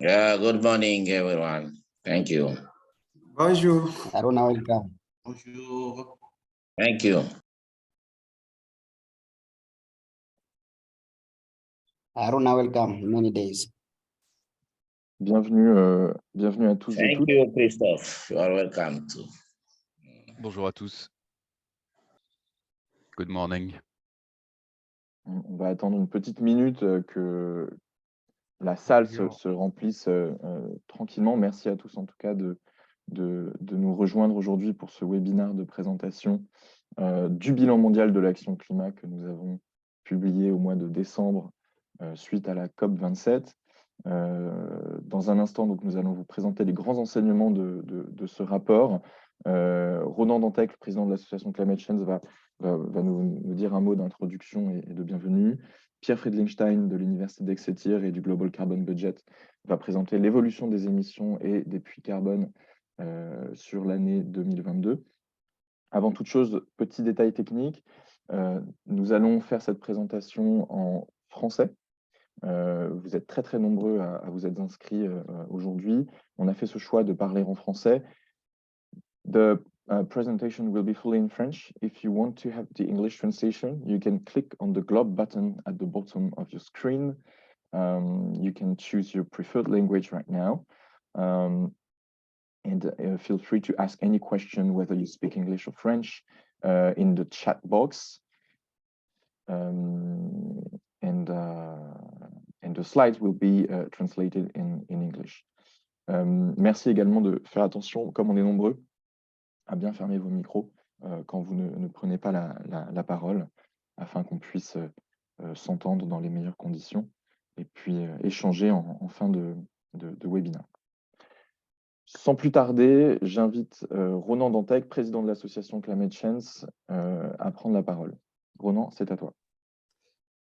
Good morning, everyone. Thank you. Bonjour. Aruna, welcome. Bonjour. Thank you. Aruna, welcome. Many days. Bienvenue, bienvenue à tous et Thank toutes. you, Christophe. You are welcome too. Bonjour à tous. Good morning. On va attendre une petite minute que la salle se remplisse tranquillement. Merci à tous en tout cas de nous rejoindre aujourd'hui pour ce webinaire de présentation du bilan mondial de l'action climat que nous avons publié au mois de décembre suite à la COP27. Dans un instant, donc, nous allons vous présenter les grands enseignements de ce rapport. Ronan Dantec, le président de l'association Climate Change, va nous dire un mot d'introduction et de bienvenue. Pierre Friedlingstein de l'Université d'Exeter et du Global Carbon Budget va présenter l'évolution des émissions et des puits carbone sur l'année 2022. Avant toute chose, petit détail technique, nous allons faire cette présentation en français. Vous êtes très nombreux à vous être inscrits aujourd'hui. On a fait ce choix de parler en français. The presentation will be fully in French. If you want to have the English translation, you can click on the globe button at the bottom of your screen. You can choose your preferred language right now. And feel free to ask any question, whether you speak English or French, in the chat box. And the slides will be translated in English. Merci également de faire attention, comme on est nombreux, à bien fermer vos micros quand vous ne prenez pas la parole, afin qu'on puisse s'entendre dans les meilleures conditions et puis échanger en fin de webinaire. Sans plus tarder, j'invite Ronan Dantec, président de l'association Climate Change, à prendre la parole. Ronan, c'est à toi.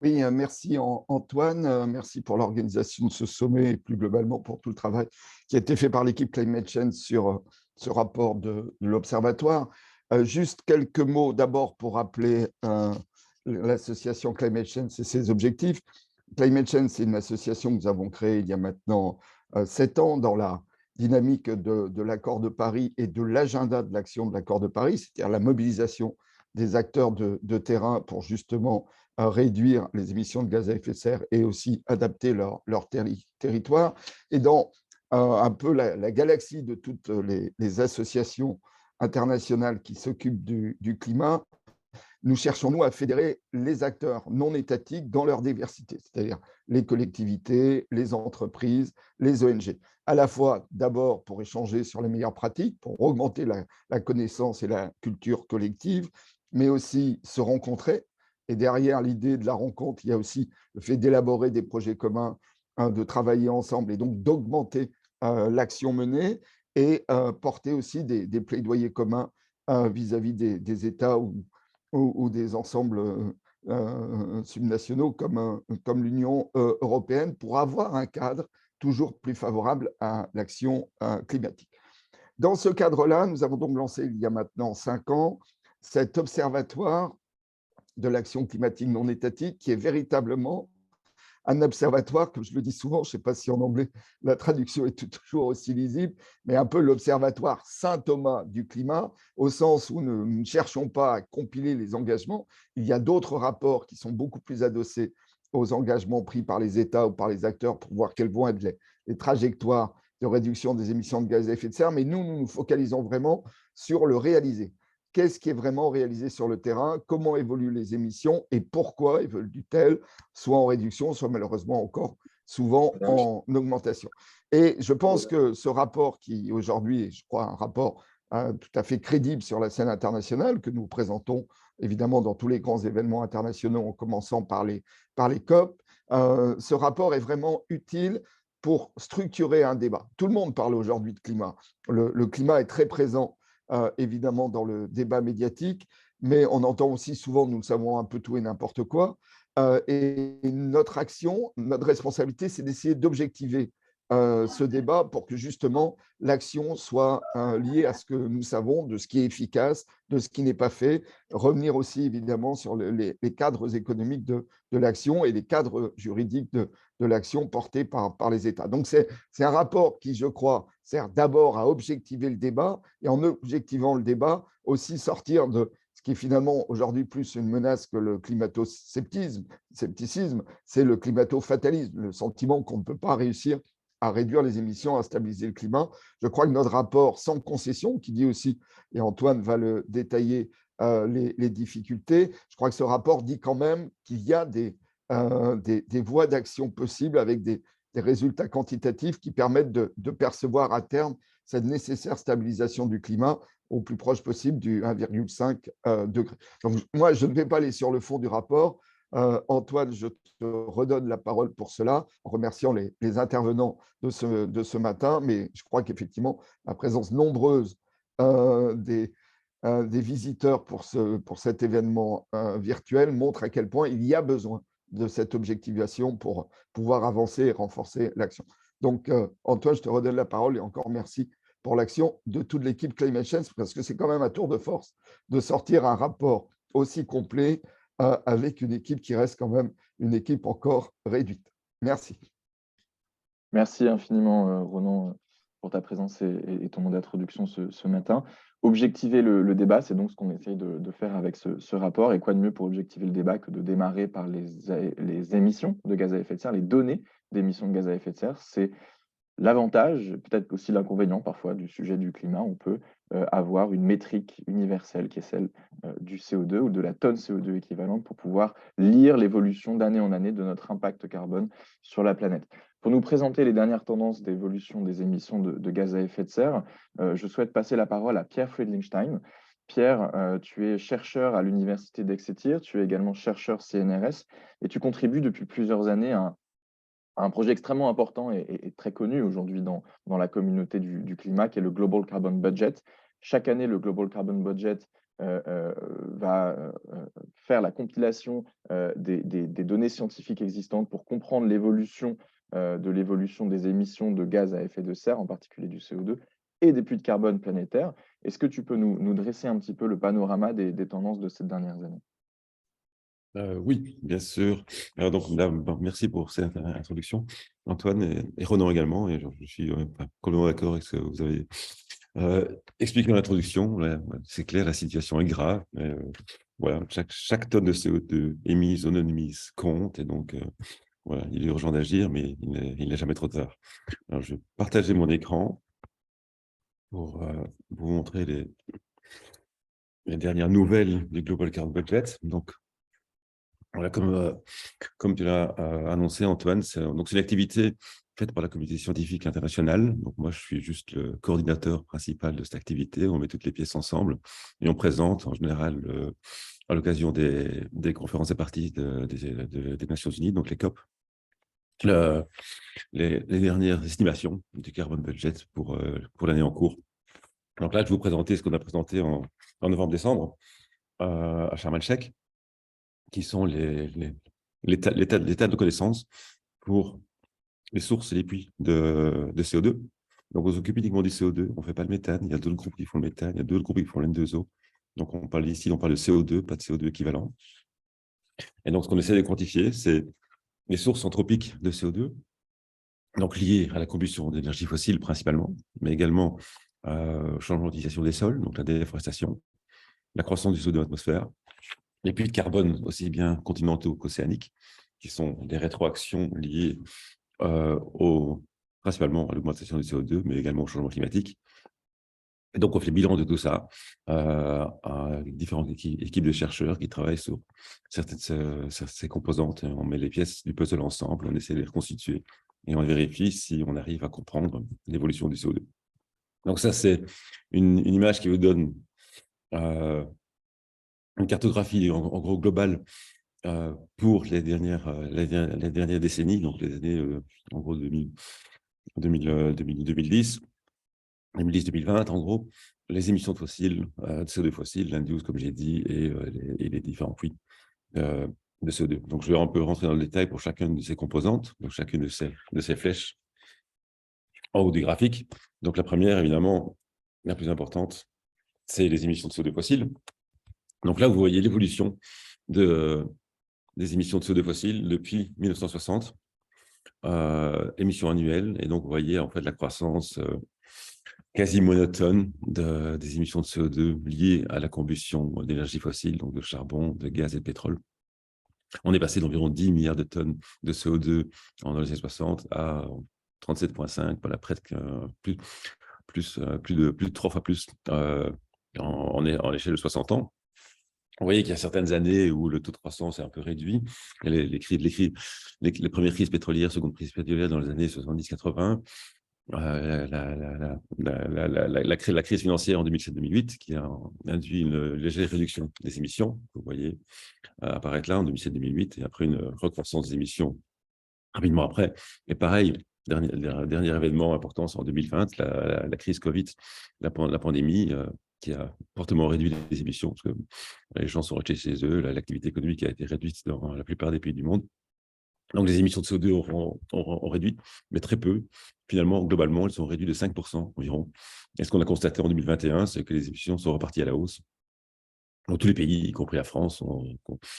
Oui, merci Antoine, merci pour l'organisation de ce sommet et plus globalement pour tout le travail qui a été fait par l'équipe Climate Change sur ce rapport de l'Observatoire. Juste quelques mots d'abord pour rappeler l'association Climate Change et ses objectifs. Climate Change, c'est une association que nous avons créée il y a maintenant 7 ans dans la dynamique de l'accord de Paris et de l'agenda de l'action de l'accord de Paris, c'est-à-dire la mobilisation des acteurs de terrain pour justement réduire les émissions de gaz à effet de serre et aussi adapter leur territoire. Et dans un peu la galaxie de toutes les associations internationales qui s'occupent du climat, nous cherchons, nous, à fédérer les acteurs non étatiques dans leur diversité, c'est-à-dire les collectivités, les entreprises, les ONG, à la fois d'abord pour échanger sur les meilleures pratiques, pour augmenter la connaissance et la culture collective, mais aussi se rencontrer. Et derrière l'idée de la rencontre, il y a aussi le fait d'élaborer des projets communs, de travailler ensemble et donc d'augmenter l'action menée et porter aussi des plaidoyers communs vis-à-vis des États ou des ensembles subnationaux comme l'Union européenne pour avoir un cadre toujours plus favorable à l'action climatique. Dans ce cadre-là, nous avons donc lancé il y a maintenant 5 ans cet observatoire de l'action climatique non étatique qui est véritablement un observatoire, comme je le dis souvent, je ne sais pas si en anglais la traduction est toujours aussi lisible, mais un peu l'observatoire Saint-Thomas du climat, au sens où nous ne cherchons pas à compiler les engagements. Il y a d'autres rapports qui sont beaucoup plus adossés aux engagements pris par les États ou par les acteurs pour voir quelles vont être les trajectoires de réduction des émissions de gaz à effet de serre, mais nous nous focalisons vraiment sur le réalisé. Qu'est-ce qui est vraiment réalisé sur le terrain, comment évoluent les émissions et pourquoi évoluent-elles, soit en réduction, soit malheureusement encore souvent en augmentation. Et je pense que ce rapport qui aujourd'hui est, je crois, un rapport tout à fait crédible sur la scène internationale, que nous présentons évidemment dans tous les grands événements internationaux, en commençant par les COP, ce rapport est vraiment utile pour structurer un débat. Tout le monde parle aujourd'hui de climat. Le climat est très présent évidemment dans le débat médiatique, mais on entend aussi souvent, nous le savons, un peu tout et n'importe quoi. Et notre action, notre responsabilité, c'est d'essayer d'objectiver ce débat pour que justement l'action soit liée à ce que nous savons, de ce qui est efficace, de ce qui n'est pas fait, revenir aussi évidemment sur les cadres économiques de l'action et les cadres juridiques de l'action portés par les États. Donc c'est un rapport qui, je crois, sert d'abord à objectiver le débat et en objectivant le débat, aussi sortir de ce qui est finalement aujourd'hui plus une menace que le climato-scepticisme, c'est le climato-fatalisme, le sentiment qu'on ne peut pas réussir à réduire les émissions, à stabiliser le climat. Je crois que notre rapport sans concession, qui dit aussi, et Antoine va le détailler, les difficultés, je crois que ce rapport dit quand même qu'il y a des voies d'action possibles avec des résultats quantitatifs qui permettent de percevoir à terme cette nécessaire stabilisation du climat au plus proche possible du 1,5 degré. Donc, moi, je ne vais pas aller sur le fond du rapport. Antoine, je te redonne la parole pour cela, en remerciant les intervenants de ce matin, mais je crois qu'effectivement, la présence nombreuse des visiteurs pour cet événement virtuel montre à quel point il y a besoin de cette objectivation pour pouvoir avancer et renforcer l'action. Donc, Antoine, je te redonne la parole et encore merci pour l'action de toute l'équipe Climate Change, parce que c'est quand même un tour de force de sortir un rapport aussi complet avec une équipe qui reste quand même une équipe encore réduite. Merci. Merci infiniment, Ronan, pour ta présence et ton mot d'introduction ce matin. Objectiver le débat, c'est donc ce qu'on essaye de faire avec ce rapport. Et quoi de mieux pour objectiver le débat que de démarrer par les émissions de gaz à effet de serre, les données d'émissions de gaz à effet de serre. C'est l'avantage, peut-être aussi l'inconvénient parfois du sujet du climat. On peut avoir une métrique universelle qui est celle du CO2 ou de la tonne CO2 équivalente pour pouvoir lire l'évolution d'année en année de notre impact carbone sur la planète. Pour nous présenter les dernières tendances d'évolution des émissions de gaz à effet de serre, je souhaite passer la parole à Pierre Friedlingstein. Pierre, tu es chercheur à l'Université d'Exeter, tu es également chercheur CNRS et tu contribues depuis plusieurs années à un projet extrêmement important et très connu aujourd'hui dans la communauté du climat, qui est le Global Carbon Budget. Chaque année, le Global Carbon Budget va faire la compilation des données scientifiques existantes pour comprendre l'évolution des émissions de gaz à effet de serre, en particulier du CO2, et des puits de carbone planétaires. Est-ce que tu peux nous dresser un petit peu le panorama des tendances de ces dernières années ? Oui, bien sûr. Alors donc, là, merci pour cette introduction, Antoine et Ronan également. Et je suis complètement d'accord avec ce que vous avez expliqué dans l'introduction. C'est clair, la situation est grave. Mais, voilà, chaque tonne de CO2 émise ou non émise compte. Et donc, voilà, il est urgent d'agir, mais il n'est jamais trop tard. Alors, je vais partager mon écran pour vous montrer les dernières nouvelles du Global Carbon Budget. Donc, voilà, comme tu l'as annoncé, Antoine, c'est une activité faite par la communauté scientifique internationale. Donc, moi, je suis juste le coordinateur principal de cette activité. On met toutes les pièces ensemble et on présente en général à l'occasion des conférences des parties des Nations Unies, donc les COP, les dernières estimations du carbon budget pour l'année en cours. Donc là, je vais vous présenter ce qu'on a présenté en novembre-décembre à Sharm el-Sheikh, qui sont l'état de connaissance pour les sources et les puits de CO2. Donc, on s'occupe uniquement du CO2, on ne fait pas le méthane. Il y a d'autres groupes qui font le méthane, il y a d'autres groupes qui font l'N2O. Donc, on parle de CO2, pas de CO2 équivalent. Et donc, ce qu'on essaie de quantifier, c'est les sources anthropiques de CO2, donc liées à la combustion d'énergie fossile principalement, mais également au changement d'utilisation des sols, donc la déforestation, la croissance du CO2 dans l'atmosphère, les puits de carbone aussi bien continentaux qu'océaniques, qui sont des rétroactions liées principalement à l'augmentation du CO2, mais également au changement climatique. Et donc, on fait le bilan de tout ça à différentes équipes de chercheurs qui travaillent sur ces composantes. On met les pièces du puzzle ensemble, on essaie de les reconstituer et on vérifie si on arrive à comprendre l'évolution du CO2. Donc ça, c'est une image qui vous donne une cartographie en gros globale pour les dernières décennies, donc les années en gros 2010, 2020, en gros, les émissions de fossiles, de CO2 fossiles, l'N12, comme j'ai dit, et les différents puits de CO2. Donc, je vais un peu rentrer dans le détail pour chacune de ces composantes, donc chacune de ces flèches en haut du graphique. Donc, la première, évidemment, la plus importante, c'est les émissions de CO2 fossiles. Donc là, vous voyez l'évolution des émissions de CO2 fossiles depuis 1960, émissions annuelles. Et donc, vous voyez en fait la croissance quasi monotone des émissions de CO2 liées à la combustion d'énergie fossile, donc de charbon, de gaz et de pétrole. On est passé d'environ 10 milliards de tonnes de CO2 dans les années 60 à 37,5, voilà, presque plus de 3 fois plus en échelle de 60 ans. Vous voyez qu'il y a certaines années où le taux de croissance est un peu réduit. Les premières crises pétrolières, seconde crise pétrolière dans les années 70-80, la crise financière en 2007-2008 qui a induit une légère réduction des émissions. Vous voyez apparaître là en 2007-2008 et après une recroissance des émissions rapidement après. Et pareil, dernier événement important, c'est en 2020, la crise Covid, la pandémie, qui a fortement réduit les émissions, parce que les gens sont restés chez eux, l'activité économique a été réduite dans la plupart des pays du monde. Donc, les émissions de CO2 ont réduit, mais très peu. Finalement, globalement, elles sont réduites de 5% environ. Et ce qu'on a constaté en 2021, c'est que les émissions sont reparties à la hausse. Dans tous les pays, y compris la France, ont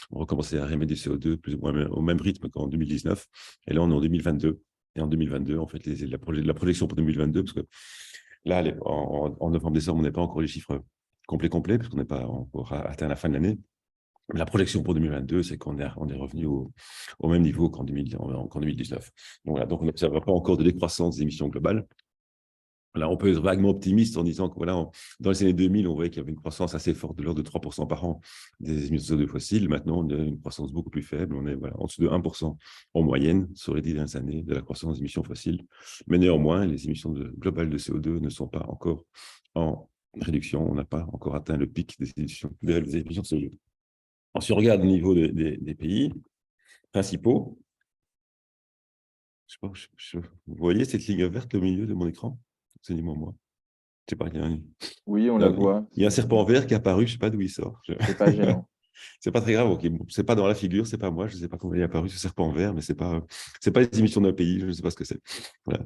recommencé à émettre du CO2 plus ou moins au même rythme qu'en 2019. Et là, on est en 2022. Et en 2022, en fait, la projection pour 2022, parce que là, en novembre-décembre, on n'est pas encore les chiffres complets, parce qu'on n'est pas encore atteint la fin de l'année. La projection pour 2022, c'est qu'on est revenu au même niveau qu'en 2019. Donc, voilà, donc on n'observe pas encore de décroissance des émissions globales. Là, on peut être vaguement optimiste en disant que voilà, dans les années 2000, on voyait qu'il y avait une croissance assez forte de l'ordre de 3% par an des émissions de CO2 fossiles. Maintenant, on a une croissance beaucoup plus faible. On est en dessous de 1% en moyenne sur les 10 dernières années de la croissance des émissions fossiles. Mais néanmoins, les émissions globales de CO2 ne sont pas encore en réduction. On n'a pas encore atteint le pic des émissions de CO2. Alors, si on regarde au niveau des pays principaux, je sais pas, vous voyez cette ligne verte au milieu de mon écran? C'est moi. Je sais pas, Oui, on la voit. Il y a un serpent vert qui est apparu, je ne sais pas d'où il sort. C'est pas gênant. C'est pas très grave, ok. Bon, c'est pas dans la figure, c'est pas moi, je ne sais pas comment il est apparu ce serpent vert, mais c'est pas les émissions d'un pays, je ne sais pas ce que c'est. Voilà,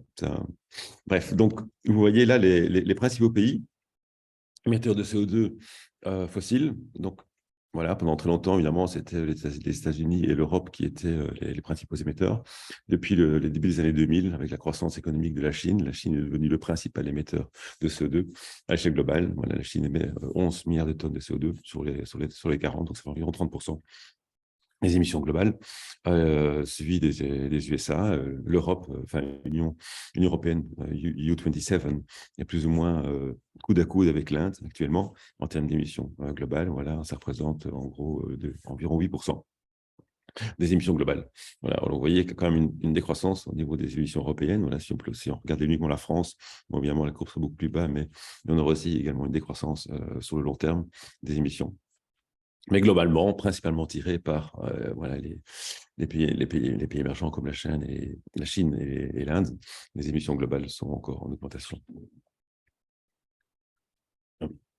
bref, donc vous voyez là les principaux pays émetteurs de CO2 fossiles. Donc voilà, pendant très longtemps, évidemment, c'était les États-Unis et l'Europe qui étaient les principaux émetteurs. Depuis le début des années 2000, avec la croissance économique de la Chine est devenue le principal émetteur de CO2 à l'échelle globale. Voilà, la Chine émet 11 milliards de tonnes de CO2 sur les 40, donc ça fait environ 30% des émissions globales, suivi des USA, l'Europe, enfin l'Union européenne, EU27, est plus ou moins coude à coude avec l'Inde actuellement en termes d'émissions globales. Voilà, ça représente en gros environ 8% des émissions globales. Voilà, alors vous voyez qu'il y a quand même une décroissance au niveau des émissions européennes. Voilà, si on regarde uniquement la France, bon, évidemment la courbe sera beaucoup plus bas, mais on aura aussi également une décroissance sur le long terme des émissions. Mais globalement, principalement tiré par voilà, les pays émergents comme la Chine et l'Inde, les émissions globales sont encore en augmentation.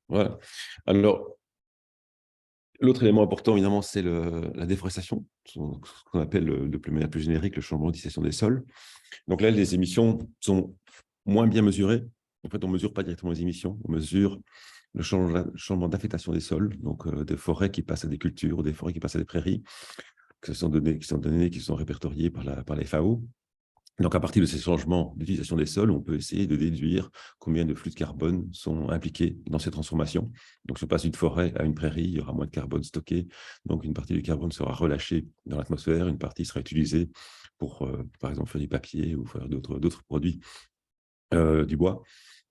Voilà. Alors, l'autre élément important, évidemment, c'est la déforestation, ce qu'on appelle de manière plus générique le changement d'utilisation des sols. Donc là, les émissions sont moins bien mesurées. En fait, on ne mesure pas directement les émissions, on mesure le changement d'affectation des sols, donc des forêts qui passent à des cultures, des forêts qui passent à des prairies, qui sont répertoriées par la FAO. Donc, à partir de ces changements d'utilisation des sols, on peut essayer de déduire combien de flux de carbone sont impliqués dans ces transformations. Donc, si on passe d'une forêt à une prairie, il y aura moins de carbone stocké. Donc, une partie du carbone sera relâchée dans l'atmosphère, une partie sera utilisée pour, par exemple, faire du papier ou faire d'autres produits, du bois.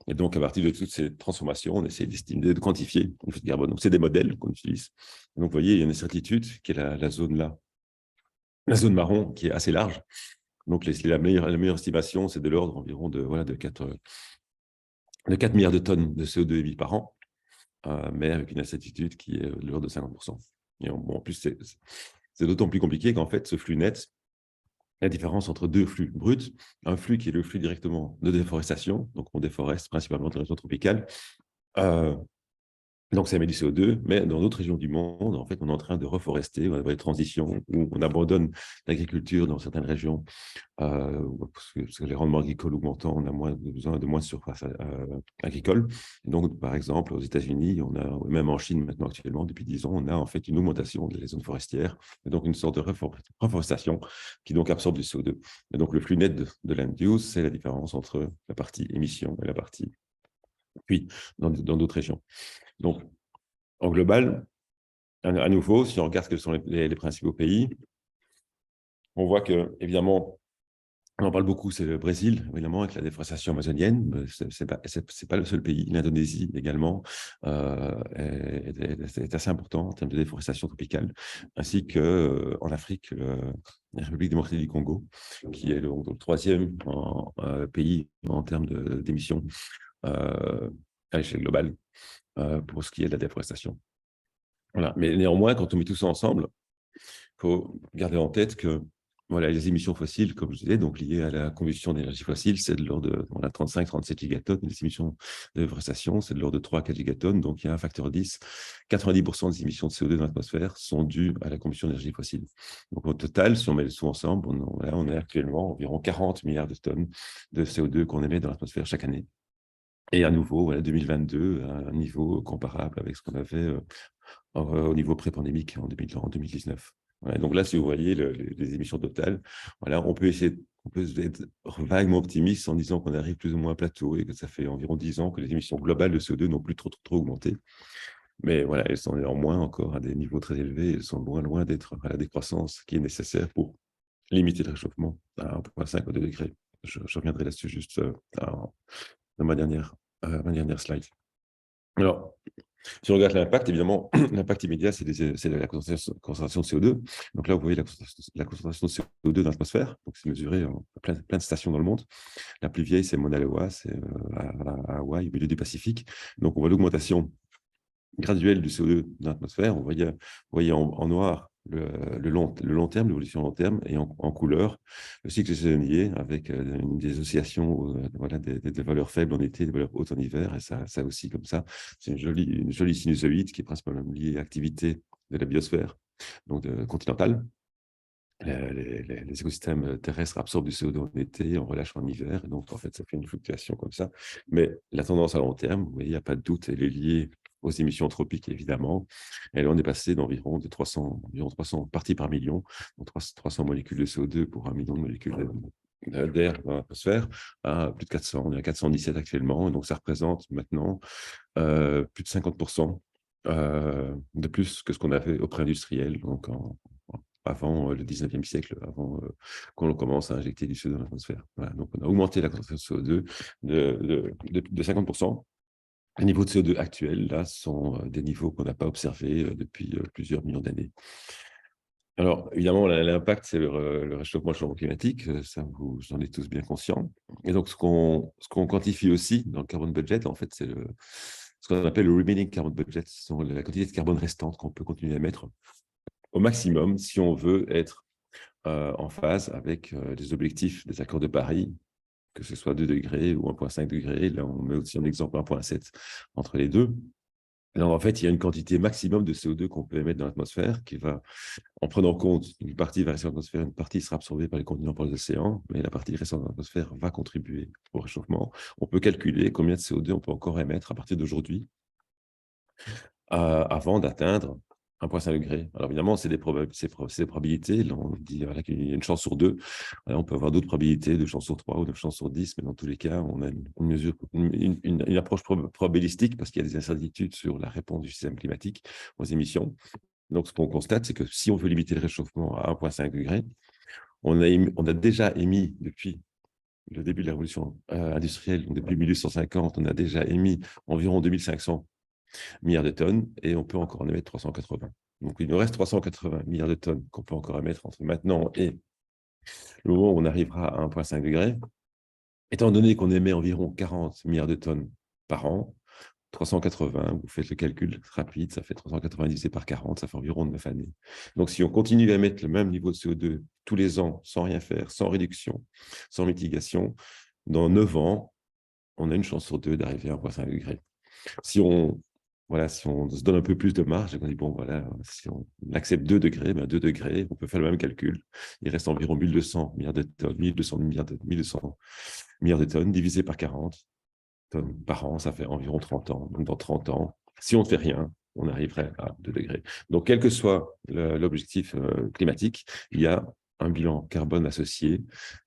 Et donc, à partir de toutes ces transformations, on essaie d'estimer, de quantifier le flux de carbone. Donc, c'est des modèles qu'on utilise. Donc, vous voyez, il y a une incertitude qui est la zone là, la zone marron qui est assez large. Donc, la meilleure estimation, c'est de l'ordre environ de 4 milliards de tonnes de CO2 émis par an, mais avec une incertitude qui est de l'ordre de 50%. Et en plus, c'est d'autant plus compliqué qu'en fait, ce flux net, la différence entre deux flux bruts, un flux qui est le flux directement de déforestation, donc on déforeste principalement dans les régions tropicales, Donc, ça émet du CO2, mais dans d'autres régions du monde, en fait, on est en train de reforester, on a des transitions où on abandonne l'agriculture dans certaines régions parce que les rendements agricoles augmentant, on a besoin de moins de surface agricole. Et donc, par exemple, aux États-Unis, on a, même en Chine maintenant actuellement, depuis 10 ans, on a en fait une augmentation des zones forestières, et donc une sorte de reforestation qui donc absorbe du CO2. Et donc, le flux net de land use, c'est la différence entre la partie émission et la partie puis dans d'autres régions. Donc, en global, à nouveau, si on regarde quels sont les principaux pays, on voit que, évidemment, on en parle beaucoup, c'est le Brésil, évidemment, avec la déforestation amazonienne. Ce n'est pas le seul pays. L'Indonésie également est assez important en termes de déforestation tropicale, ainsi qu'en Afrique, la République démocratique du Congo, qui est le 3e pays en termes d'émissions à l'échelle globale pour ce qui est de la déforestation. Voilà. Mais néanmoins, quand on met tout ça ensemble, il faut garder en tête que voilà, les émissions fossiles, comme je disais, donc liées à la combustion d'énergie fossile, c'est de l'ordre de 35-37 gigatonnes. Les émissions de déforestation, c'est de l'ordre de 3 à 4 gigatonnes. Donc, il y a un facteur 10. 90% des émissions de CO2 dans l'atmosphère sont dues à la combustion d'énergie fossile. Donc, au total, si on met le tout ensemble, on est actuellement environ 40 milliards de tonnes de CO2 qu'on émet dans l'atmosphère chaque année. Et à nouveau, voilà, 2022, un niveau comparable avec ce qu'on avait au niveau pré-pandémique en 2019. Voilà, donc là, si vous voyez les émissions totales, voilà, on peut être vaguement optimiste en disant qu'on arrive plus ou moins à plateau et que ça fait environ 10 ans que les émissions globales de CO2 n'ont plus trop augmenté. Mais voilà, elles sont néanmoins encore à des niveaux très élevés. Elles sont loin d'être à la décroissance qui est nécessaire pour limiter le réchauffement à 1,5 ou 2 degrés. Je reviendrai là-dessus juste dans ma dernière slide. Alors, si on regarde l'impact, évidemment, l'impact immédiat, c'est la concentration de CO2. Donc là, vous voyez la concentration de CO2 dans l'atmosphère. Donc, c'est mesuré en plein de stations dans le monde. La plus vieille, c'est Mauna Loa, c'est à Hawaï, au milieu du Pacifique. Donc, on voit l'augmentation graduelle du CO2 dans l'atmosphère. Vous voyez en noir le long terme, l'évolution long terme, et en couleur, le cycle saisonnier avec des oscillations, voilà, des valeurs faibles en été, des valeurs hautes en hiver, et ça aussi comme ça. C'est une jolie sinusoïde qui est principalement liée à l'activité de la biosphère, donc continentale. Les écosystèmes terrestres absorbent du CO2 en été, en relâchent en hiver, et donc en fait, ça fait une fluctuation comme ça. Mais la tendance à long terme, vous voyez, il n'y a pas de doute, elle est liée aux émissions anthropiques, évidemment. Et là, on est passé d'environ 300 parties par million, donc 300 molécules de CO2 pour 1 million de molécules d'air dans l'atmosphère, à plus de 400. On est à 417 actuellement, et donc ça représente maintenant plus de 50% de plus que ce qu'on avait au pré-industriel, donc avant le 19e siècle, avant qu'on commence à injecter du CO2 dans l'atmosphère. Voilà, donc on a augmenté la concentration de CO2 de 50%. Les niveaux de CO2 actuels, là, sont des niveaux qu'on n'a pas observés depuis plusieurs millions d'années. Alors, évidemment, l'impact, c'est le réchauffement du changement climatique, ça, vous en êtes tous bien conscients. Et donc, ce qu'on quantifie aussi dans le carbone budget, en fait, c'est ce qu'on appelle le remaining carbon budget, ce sont la quantité de carbone restante qu'on peut continuer à mettre au maximum si on veut être en phase avec les objectifs des accords de Paris, que ce soit 2 degrés ou 1,5 degrés. Là, on met aussi un exemple 1,7 entre les deux. Alors, en fait, il y a une quantité maximum de CO2 qu'on peut émettre dans l'atmosphère qui va, en prenant compte, une partie va rester dans l'atmosphère, une partie sera absorbée par les continents, par les océans, mais la partie restante dans l'atmosphère va contribuer au réchauffement. On peut calculer combien de CO2 on peut encore émettre à partir d'aujourd'hui avant d'atteindre 1,5 degré. Alors évidemment, c'est des probabilités. Là, on dit voilà, qu'il y a une chance sur 2. Alors, on peut avoir d'autres probabilités, 2 chances sur 3 ou 9 chances sur 10, mais dans tous les cas, on a une approche probabilistique parce qu'il y a des incertitudes sur la réponse du système climatique aux émissions. Donc, ce qu'on constate, c'est que si on veut limiter le réchauffement à 1,5 degré, on a déjà émis depuis le début de la révolution industrielle, donc depuis 1850, on a déjà émis environ 2500 milliards de tonnes, et on peut encore en émettre 380. Donc, il nous reste 380 milliards de tonnes qu'on peut encore émettre entre maintenant et le moment où on arrivera à 1,5 degré. Étant donné qu'on émet environ 40 milliards de tonnes par an, 380, vous faites le calcul rapide, ça fait 390 divisé par 40, ça fait environ 9 années. Donc, si on continue à émettre le même niveau de CO2 tous les ans, sans rien faire, sans réduction, sans mitigation, dans 9 ans, on a une chance sur 2 d'arriver à 1,5 degré. Si on voilà, si on se donne un peu plus de marge, et qu'on dit, bon, voilà, si on accepte 2 degrés, 2 degrés, on peut faire le même calcul. Il reste environ 1200 milliards de tonnes, 1200 milliards de tonnes divisé par 40 tonnes par an, ça fait environ 30 ans. Donc, dans 30 ans, si on ne fait rien, on arriverait à 2 degrés. Donc, quel que soit l'objectif climatique, il y a un bilan carbone associé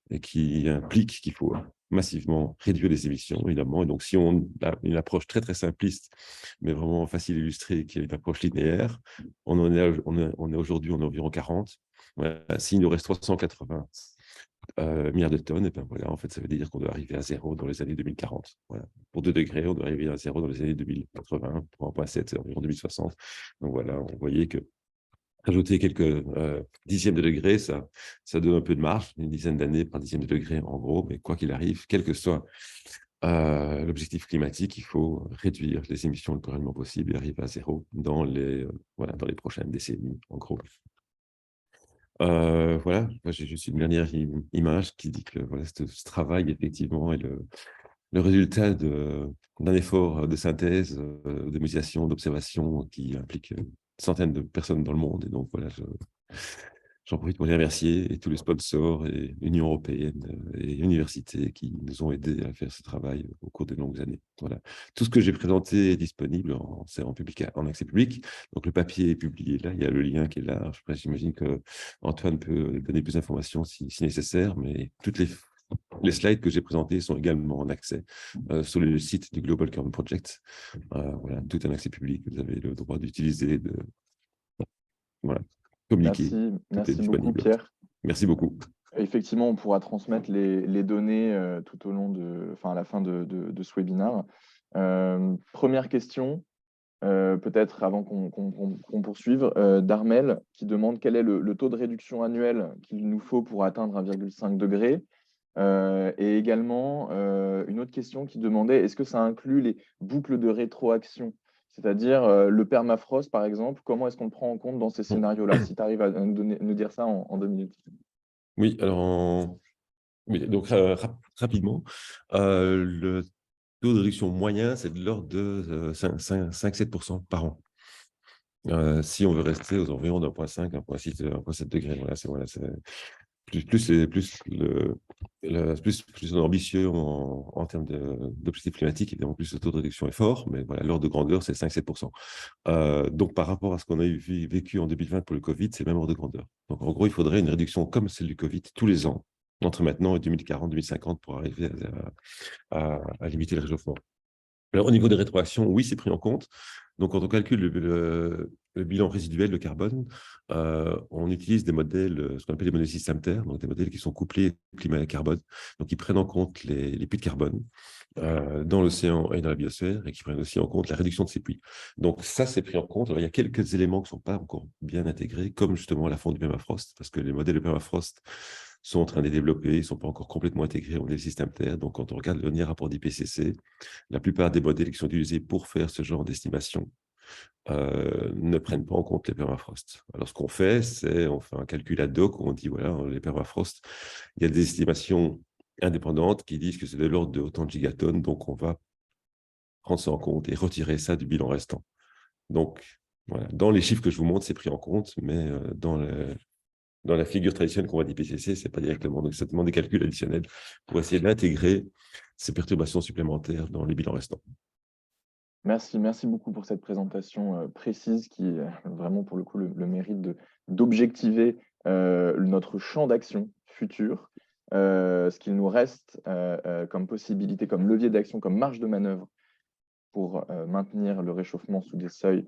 et qui implique qu'il faut massivement réduire les émissions, évidemment. Et donc, si on a une approche très, très simpliste, mais vraiment facile à illustrer, qui est une approche linéaire, on est aujourd'hui, on est environ 40. Voilà. S'il nous reste 380 milliards de tonnes, et ben voilà, en fait, ça veut dire qu'on doit arriver à zéro dans les années 2040. Voilà. Pour 2 degrés, on doit arriver à zéro dans les années 2080, pour 1,7, environ 2060. Donc voilà, on voyait que ajouter quelques dixièmes de degré, ça donne un peu de marge, une dizaine d'années par dixième de degré en gros, mais quoi qu'il arrive, quel que soit l'objectif climatique, il faut réduire les émissions le plus rapidement possible et arriver à zéro dans les prochaines décennies, en gros. Voilà, moi, j'ai juste une dernière image qui dit que voilà, ce travail, effectivement, est le résultat d'un effort de synthèse, de modélisation, d'observation qui implique centaines de personnes dans le monde. Et donc, voilà, j'en profite pour les remercier et tous les sponsors et l'Union européenne et universités qui nous ont aidés à faire ce travail au cours de longues années. Voilà. Tout ce que j'ai présenté est disponible en accès public. Donc, le papier est publié là. Il y a le lien qui est là. J'imagine qu'Antoine peut donner plus d'informations si nécessaire, mais toutes les slides que j'ai présentés sont également en accès sur le site du Global Carbon Project. Voilà, tout un accès public. Vous avez le droit d'utiliser, voilà, communiquer. Merci beaucoup, Pierre. Merci beaucoup. Effectivement, on pourra transmettre les données tout au long à la fin de ce webinaire. Première question, peut-être avant qu'on poursuive, d'Armel qui demande quel est le taux de réduction annuel qu'il nous faut pour atteindre 1,5 degré. Et également, une autre question qui demandait est-ce que ça inclut les boucles de rétroaction? C'est-à-dire le permafrost, par exemple, comment est-ce qu'on le prend en compte dans ces scénarios-là? Si tu arrives à nous dire ça en 2 minutes. Oui, alors, oui, donc rapidement, le taux de réduction moyen, c'est de l'ordre de 5-7% par an. Si on veut rester aux environs d'1,5, 1,6, 1,7 degrés, voilà, c'est plus ambitieux en termes d'objectifs climatiques, évidemment, plus le taux de réduction est fort, mais voilà, l'ordre de grandeur, c'est 5-7%. Donc, par rapport à ce qu'on a vécu en 2020 pour le Covid, c'est le même ordre de grandeur. Donc, en gros, il faudrait une réduction comme celle du Covid tous les ans, entre maintenant et 2040, 2050, pour arriver à limiter le réchauffement. Alors, au niveau des rétroactions, oui, c'est pris en compte. Donc, quand on calcule le bilan résiduel de carbone, on utilise des modèles, ce qu'on appelle les modèles système Terre, donc des modèles qui sont couplés climat et carbone, donc qui prennent en compte les puits de carbone dans l'océan et dans la biosphère, et qui prennent aussi en compte la réduction de ces puits. Donc, ça, c'est pris en compte. Alors, il y a quelques éléments qui ne sont pas encore bien intégrés, comme justement la fonte du permafrost, parce que les modèles de permafrost sont en train de les développer, ils ne sont pas encore complètement intégrés au modèle système Terre. Donc, quand on regarde le dernier rapport d'IPCC, la plupart des modèles qui sont utilisés pour faire ce genre d'estimation ne prennent pas en compte les permafrost. Alors, ce qu'on fait, c'est on fait un calcul ad hoc où on dit, voilà, les permafrost, il y a des estimations indépendantes qui disent que c'est de l'ordre de autant de gigatonnes, donc on va prendre ça en compte et retirer ça du bilan restant. Donc, voilà, dans les chiffres que je vous montre, c'est pris en compte, mais dans la figure traditionnelle qu'on voit d'IPCC, ce n'est pas directement. Donc, ça demande des calculs additionnels pour essayer d'intégrer ces perturbations supplémentaires dans les bilans restants. Merci beaucoup pour cette présentation précise qui a vraiment, pour le coup, le mérite d'objectiver notre champ d'action futur, ce qu'il nous reste comme possibilité, comme levier d'action, comme marge de manœuvre pour maintenir le réchauffement sous des seuils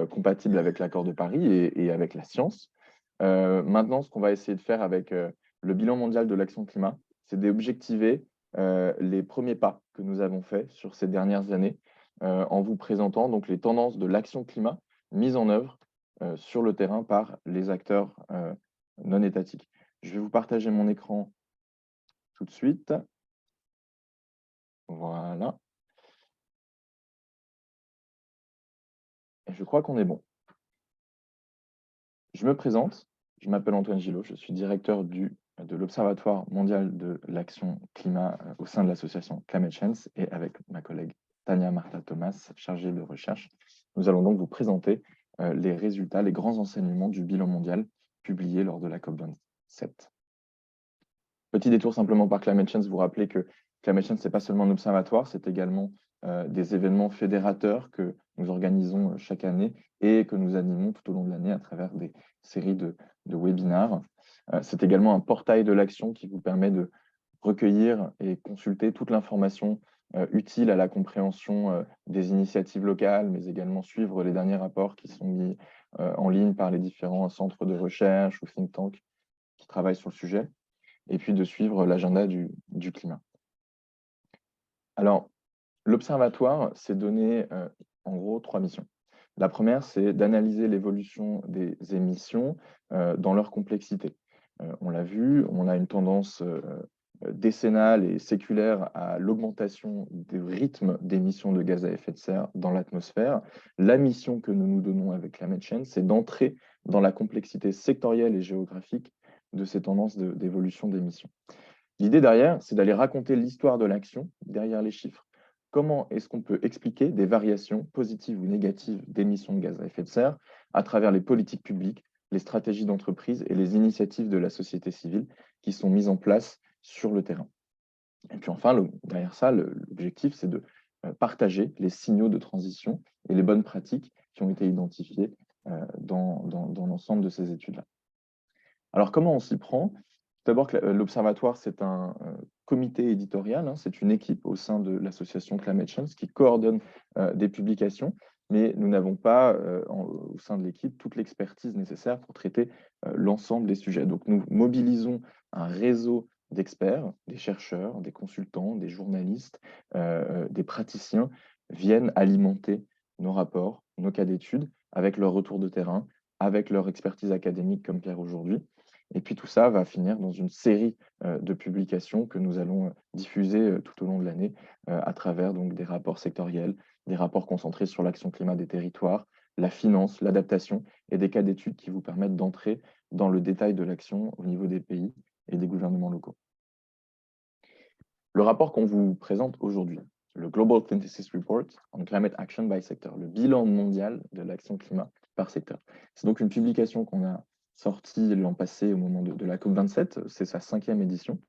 compatibles avec l'accord de Paris et avec la science. Maintenant, ce qu'on va essayer de faire avec le bilan mondial de l'action climat, c'est d'objectiver les premiers pas que nous avons faits sur ces dernières années en vous présentant donc les tendances de l'action climat mises en œuvre sur le terrain par les acteurs non étatiques. Je vais vous partager mon écran tout de suite. Voilà. Et je crois qu'on est bon. Je me présente. Je m'appelle Antoine Gillot, je suis directeur de l'Observatoire mondial de l'action climat au sein de l'association Climate Change et avec ma collègue Tania Martha Thomas, chargée de recherche Nous allons donc vous présenter les résultats, les grands enseignements du bilan mondial publié lors de la COP27. Petit détour simplement par Climate Change, vous rappelez que Climate Change, ce n'est pas seulement un observatoire, c'est également des événements fédérateurs que nous organisons chaque année et que nous animons tout au long de l'année à travers des séries de webinars. C'est également un portail de l'action qui vous permet de recueillir et consulter toute l'information utile à la compréhension des initiatives locales, mais également suivre les derniers rapports qui sont mis en ligne par les différents centres de recherche ou think tanks qui travaillent sur le sujet, et puis de suivre l'agenda du climat. Alors, l'Observatoire s'est donné en gros 3 missions. La première, c'est d'analyser l'évolution des émissions dans leur complexité. On l'a vu, on a une tendance décennale et séculaire à l'augmentation du rythme d'émissions de gaz à effet de serre dans l'atmosphère. La mission que nous nous donnons avec Climate Change, c'est d'entrer dans la complexité sectorielle et géographique de ces tendances d'évolution d'émissions. L'idée derrière, c'est d'aller raconter l'histoire de l'action derrière les chiffres. Comment est-ce qu'on peut expliquer des variations positives ou négatives d'émissions de gaz à effet de serre à travers les politiques publiques, les stratégies d'entreprise et les initiatives de la société civile qui sont mises en place sur le terrain. Et puis enfin, derrière ça, l'objectif, c'est de partager les signaux de transition et les bonnes pratiques qui ont été identifiées dans l'ensemble de ces études-là. Alors, comment on s'y prend? D'abord, l'Observatoire, c'est un comité éditorial, hein, c'est une équipe au sein de l'association Climate Change qui coordonne des publications, mais nous n'avons pas au sein de l'équipe toute l'expertise nécessaire pour traiter l'ensemble des sujets. Donc, nous mobilisons un réseau d'experts, des chercheurs, des consultants, des journalistes, des praticiens viennent alimenter nos rapports, nos cas d'études, avec leur retour de terrain, avec leur expertise académique comme Pierre aujourd'hui. Et puis tout ça va finir dans une série de publications que nous allons diffuser tout au long de l'année à travers donc, des rapports sectoriels, des rapports concentrés sur l'action climat des territoires, la finance, l'adaptation et des cas d'études qui vous permettent d'entrer dans le détail de l'action au niveau des pays et des gouvernements locaux. Le rapport qu'on vous présente aujourd'hui, le Global Synthesis Report on Climate Action by Sector, le bilan mondial de l'action climat par secteur. C'est donc une publication qu'on a sortie l'an passé au moment de la COP27, c'est sa 5e édition.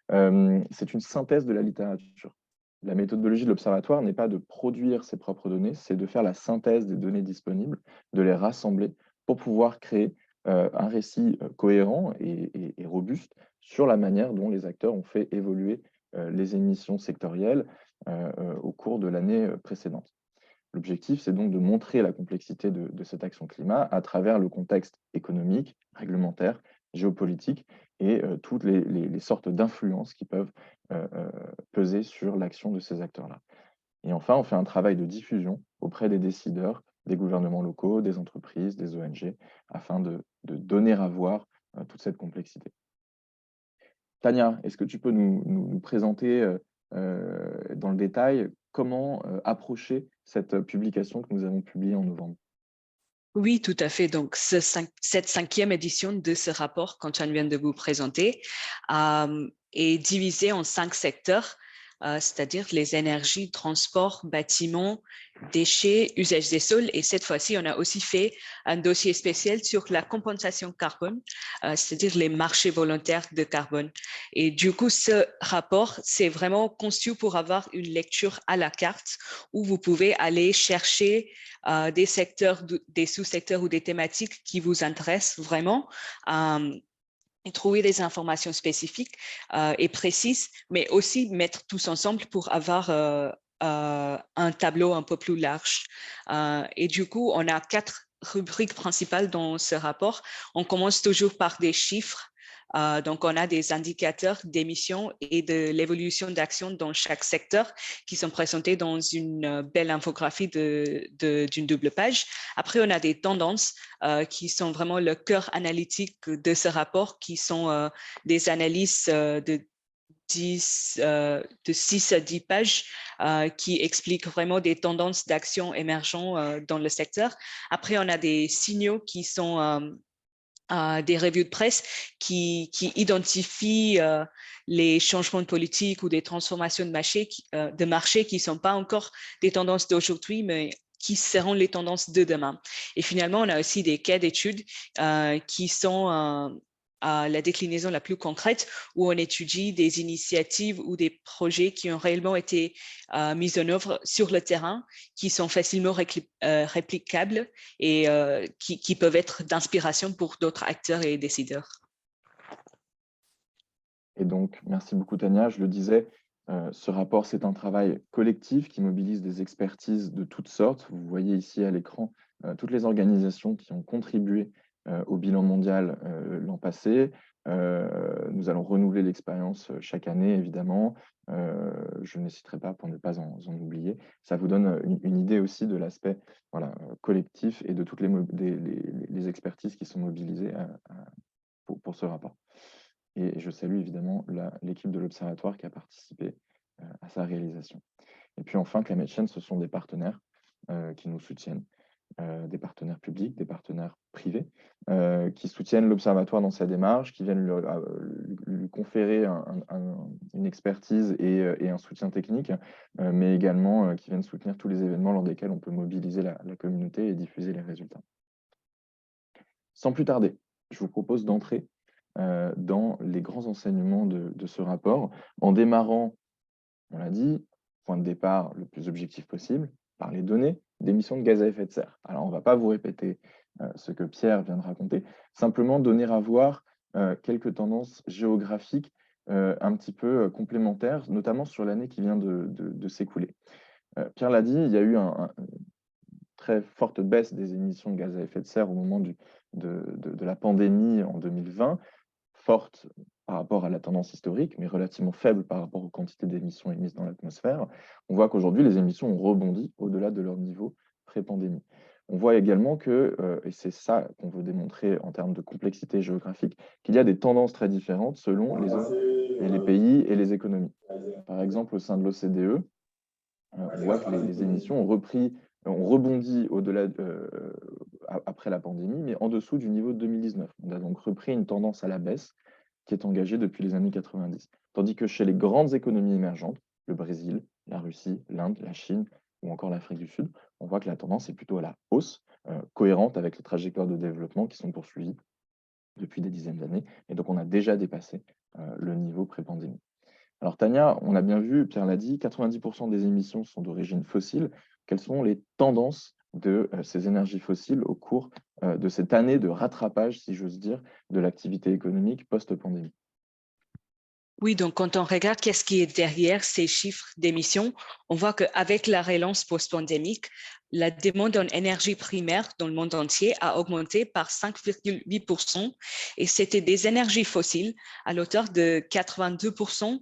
C'est une synthèse de la littérature. La méthodologie de l'Observatoire n'est pas de produire ses propres données, c'est de faire la synthèse des données disponibles, de les rassembler pour pouvoir créer un récit cohérent et robuste sur la manière dont les acteurs ont fait évoluer les émissions sectorielles au cours de l'année précédente. L'objectif, c'est donc de montrer la complexité de cette action climat à travers le contexte économique, réglementaire, géopolitique et toutes les sortes d'influences qui peuvent peser sur l'action de ces acteurs-là. Et enfin, on fait un travail de diffusion auprès des décideurs, des gouvernements locaux, des entreprises, des ONG, afin de donner à voir toute cette complexité. Tania, est-ce que tu peux nous présenter dans le détail comment approcher cette publication que nous avons publiée en novembre? Oui, tout à fait. Donc, cette 5e édition de ce rapport qu'Antoine vient de vous présenter est divisée en 5 secteurs, c'est-à-dire les énergies, transports, bâtiments, déchets, usage des sols. Et cette fois-ci, on a aussi fait un dossier spécial sur la compensation carbone, c'est-à-dire les marchés volontaires de carbone. Et du coup, ce rapport, c'est vraiment conçu pour avoir une lecture à la carte où vous pouvez aller chercher des secteurs, des sous-secteurs ou des thématiques qui vous intéressent vraiment. Et trouver des informations spécifiques et précises, mais aussi mettre tous ensemble pour avoir un tableau un peu plus large. Et du coup, on a 4 rubriques principales dans ce rapport. On commence toujours par des chiffres. Donc, on a des indicateurs d'émissions et de l'évolution d'action dans chaque secteur qui sont présentés dans une belle infographie d'une double page. Après, on a des tendances qui sont vraiment le cœur analytique de ce rapport, qui sont des analyses de 6 à 10 pages qui expliquent vraiment des tendances d'action émergentes dans le secteur. Après, on a des signaux qui sont des revues de presse qui identifient les changements de politique ou des transformations de marché qui ne sont pas encore des tendances d'aujourd'hui, mais qui seront les tendances de demain. Et finalement, on a aussi des cas d'études qui sont à la déclinaison la plus concrète, où on étudie des initiatives ou des projets qui ont réellement été mis en œuvre sur le terrain, qui sont facilement réplicables et qui peuvent être d'inspiration pour d'autres acteurs et décideurs. Et donc, merci beaucoup Tania. Je le disais, ce rapport, c'est un travail collectif qui mobilise des expertises de toutes sortes. Vous voyez ici à l'écran toutes les organisations qui ont contribué au bilan mondial l'an passé. Nous allons renouveler l'expérience chaque année, évidemment. Je ne citerai pas pour ne pas en oublier. Ça vous donne une idée aussi de l'aspect collectif et de toutes les expertises qui sont mobilisées pour ce rapport. Et je salue évidemment l'équipe de l'Observatoire qui a participé à sa réalisation. Et puis enfin, Climate Change, ce sont des partenaires qui nous soutiennent, des partenaires publics, des partenaires privés, qui soutiennent l'Observatoire dans sa démarche, qui viennent lui conférer une expertise et un soutien technique, mais également qui viennent soutenir tous les événements lors desquels on peut mobiliser la communauté et diffuser les résultats. Sans plus tarder, je vous propose d'entrer dans les grands enseignements de ce rapport, en démarrant, on l'a dit, point de départ le plus objectif possible, par les données d'émissions de gaz à effet de serre. Alors, on ne va pas vous répéter ce que Pierre vient de raconter, simplement donner à voir quelques tendances géographiques un petit peu complémentaires, notamment sur l'année qui vient de s'écouler. Pierre l'a dit, il y a eu une très forte baisse des émissions de gaz à effet de serre au moment de la pandémie en 2020, forte par rapport à la tendance historique, mais relativement faible par rapport aux quantités d'émissions émises dans l'atmosphère. On voit qu'aujourd'hui, les émissions ont rebondi au-delà de leur niveau pré-pandémie. On voit également que, et c'est ça qu'on veut démontrer en termes de complexité géographique, qu'il y a des tendances très différentes selon les zones et les pays et les économies. Par exemple, au sein de l'OCDE, on voit que les émissions ont rebondi au-delà après la pandémie, mais en dessous du niveau de 2019. On a donc repris une tendance à la baisse qui est engagée depuis les années 90. Tandis que chez les grandes économies émergentes, le Brésil, la Russie, l'Inde, la Chine ou encore l'Afrique du Sud, on voit que la tendance est plutôt à la hausse, cohérente avec les trajectoires de développement qui sont poursuivies depuis des dizaines d'années. Et donc, on a déjà dépassé le niveau pré-pandémie. Alors Tania, on a bien vu, Pierre l'a dit, 90% des émissions sont d'origine fossile. Quelles sont les tendances de ces énergies fossiles au cours de cette année de rattrapage, si j'ose dire, de l'activité économique post-pandémie? Oui, donc quand on regarde qu'est-ce qui est derrière ces chiffres d'émissions, on voit qu'avec la relance post-pandémique, la demande en énergie primaire dans le monde entier a augmenté par 5,8% et c'était des énergies fossiles à l'auteur de 82%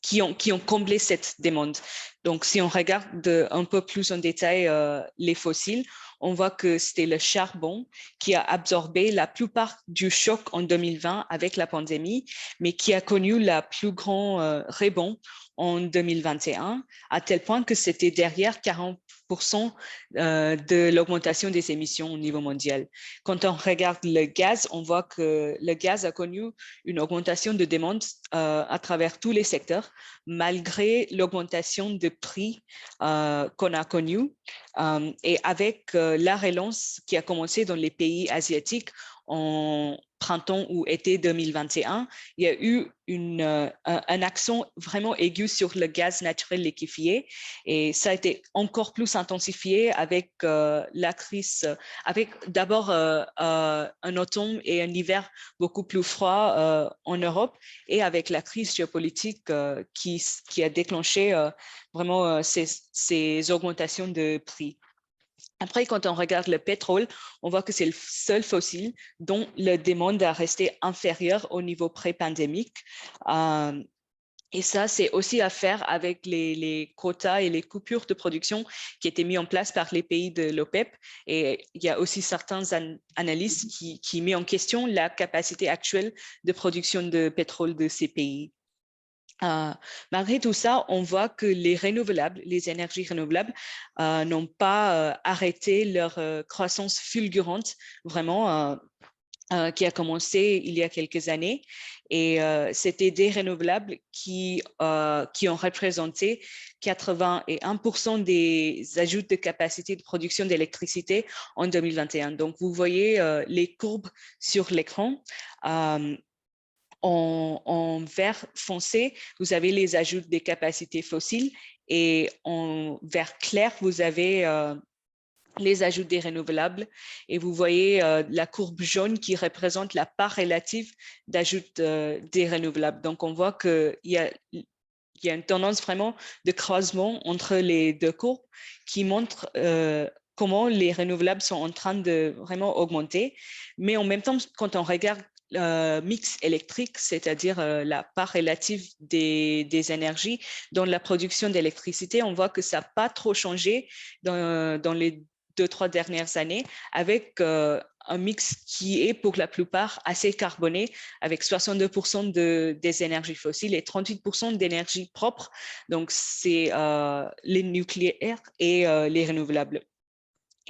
qui ont comblé cette demande. Donc, si on regarde un peu plus en détail les fossiles, on voit que c'était le charbon qui a absorbé la plupart du choc en 2020 avec la pandémie, mais qui a connu la plus grand rebond en 2021, à tel point que c'était derrière 40% de l'augmentation des émissions au niveau mondial. Quand on regarde le gaz, on voit que le gaz a connu une augmentation de demande à travers tous les secteurs, malgré l'augmentation de prix qu'on a connue. Et avec la relance qui a commencé dans les pays asiatiques en printemps ou été 2021, il y a eu un accent vraiment aigu sur le gaz naturel liquéfié et ça a été encore plus intensifié avec la crise, avec d'abord un automne et un hiver beaucoup plus froid en Europe et avec la crise géopolitique qui a déclenché vraiment ces augmentations de prix. Après, quand on regarde le pétrole, on voit que c'est le seul fossile dont la demande a resté inférieure au niveau pré-pandémique. Et ça, c'est aussi à faire avec les quotas et les coupures de production qui étaient mis en place par les pays de l'OPEP. Et il y a aussi certains analystes qui mettent en question la capacité actuelle de production de pétrole de ces pays. Malgré tout ça, on voit que les énergies renouvelables n'ont pas arrêté leur croissance fulgurante vraiment qui a commencé il y a quelques années. Et c'était des renouvelables qui ont représenté 81% des ajouts de capacité de production d'électricité en 2021. Donc, vous voyez les courbes sur l'écran. En vert foncé, vous avez les ajouts des capacités fossiles et en vert clair, vous avez les ajouts des renouvelables et vous voyez la courbe jaune qui représente la part relative d'ajout des renouvelables. Donc, on voit qu'il y a une tendance vraiment de croisement entre les deux courbes qui montre comment les renouvelables sont en train de vraiment augmenter. Mais en même temps, quand on regarde mix électrique, c'est-à-dire la part relative des énergies dans la production d'électricité, on voit que ça n'a pas trop changé dans les 2-3 dernières années, avec un mix qui est pour la plupart assez carboné, avec 62% des énergies fossiles et 38% d'énergie propre. Donc, c'est les nucléaires et les renouvelables.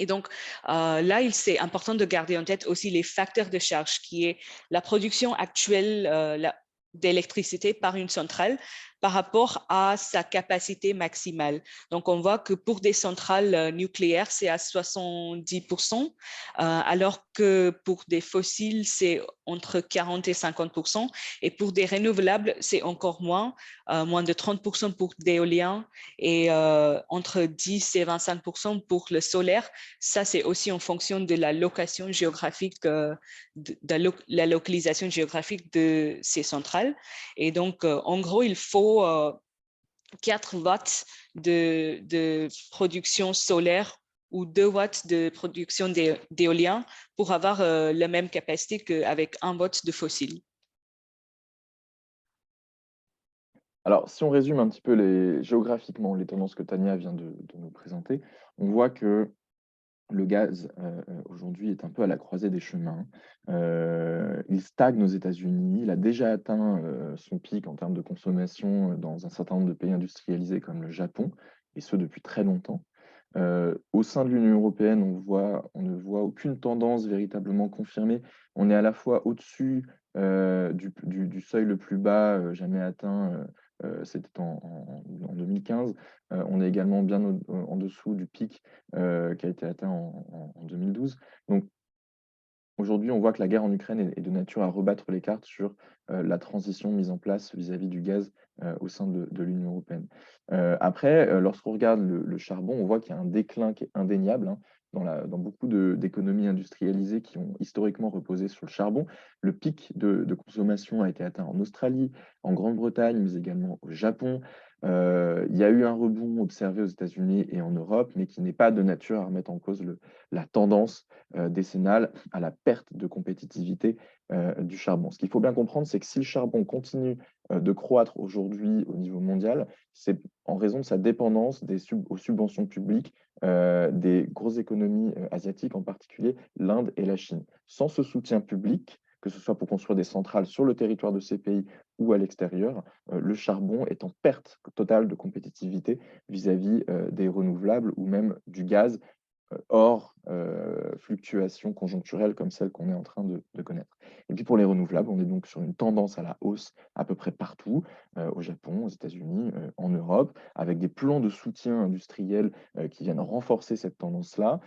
Et donc, là, c'est important de garder en tête aussi les facteurs de charge, qui est la production actuelle d'électricité par une centrale par rapport à sa capacité maximale. Donc, on voit que pour des centrales nucléaires, c'est à 70%, alors que pour des fossiles, c'est entre 40 et 50%. Et pour des renouvelables, c'est encore moins, moins de 30% pour d'éolien et entre 10 et 25% pour le solaire. Ça, c'est aussi en fonction de la location géographique, de la localisation géographique de ces centrales. Et donc, en gros, il faut 4 watts de production solaire ou 2 watts de production d'éolien pour avoir la même capacité qu'avec 1 watt de fossile. Alors, si on résume un petit peu géographiquement les tendances que Tania vient de nous présenter, on voit que le gaz, aujourd'hui, est un peu à la croisée des chemins. Il stagne aux États-Unis. Il a déjà atteint son pic en termes de consommation dans un certain nombre de pays industrialisés comme le Japon, et ce depuis très longtemps. Au sein de l'Union européenne, on ne voit aucune tendance véritablement confirmée. On est à la fois au-dessus du seuil le plus bas jamais atteint, c'était en 2015. On est également bien en dessous du pic qui a été atteint en 2012. Donc, aujourd'hui, on voit que la guerre en Ukraine est de nature à rebattre les cartes sur la transition mise en place vis-à-vis du gaz au sein de l'Union européenne. Après, lorsqu'on regarde le charbon, on voit qu'il y a un déclin qui est indéniable, hein, dans beaucoup d'économies industrialisées qui ont historiquement reposé sur le charbon. Le pic de consommation a été atteint en Australie, en Grande-Bretagne, mais également au Japon. Il y a eu un rebond observé aux États-Unis et en Europe, mais qui n'est pas de nature à remettre en cause la tendance décennale à la perte de compétitivité du charbon. Ce qu'il faut bien comprendre, c'est que si le charbon continue de croître aujourd'hui au niveau mondial, c'est en raison de sa dépendance aux subventions publiques des grosses économies asiatiques, en particulier l'Inde et la Chine. Sans ce soutien public, que ce soit pour construire des centrales sur le territoire de ces pays ou à l'extérieur, le charbon est en perte totale de compétitivité vis-à-vis des renouvelables ou même du gaz hors fluctuations conjoncturelles comme celles qu'on est en train de connaître. Et puis pour les renouvelables, on est donc sur une tendance à la hausse à peu près partout, au Japon, aux États-Unis, en Europe, avec des plans de soutien industriel qui viennent renforcer cette tendance-là.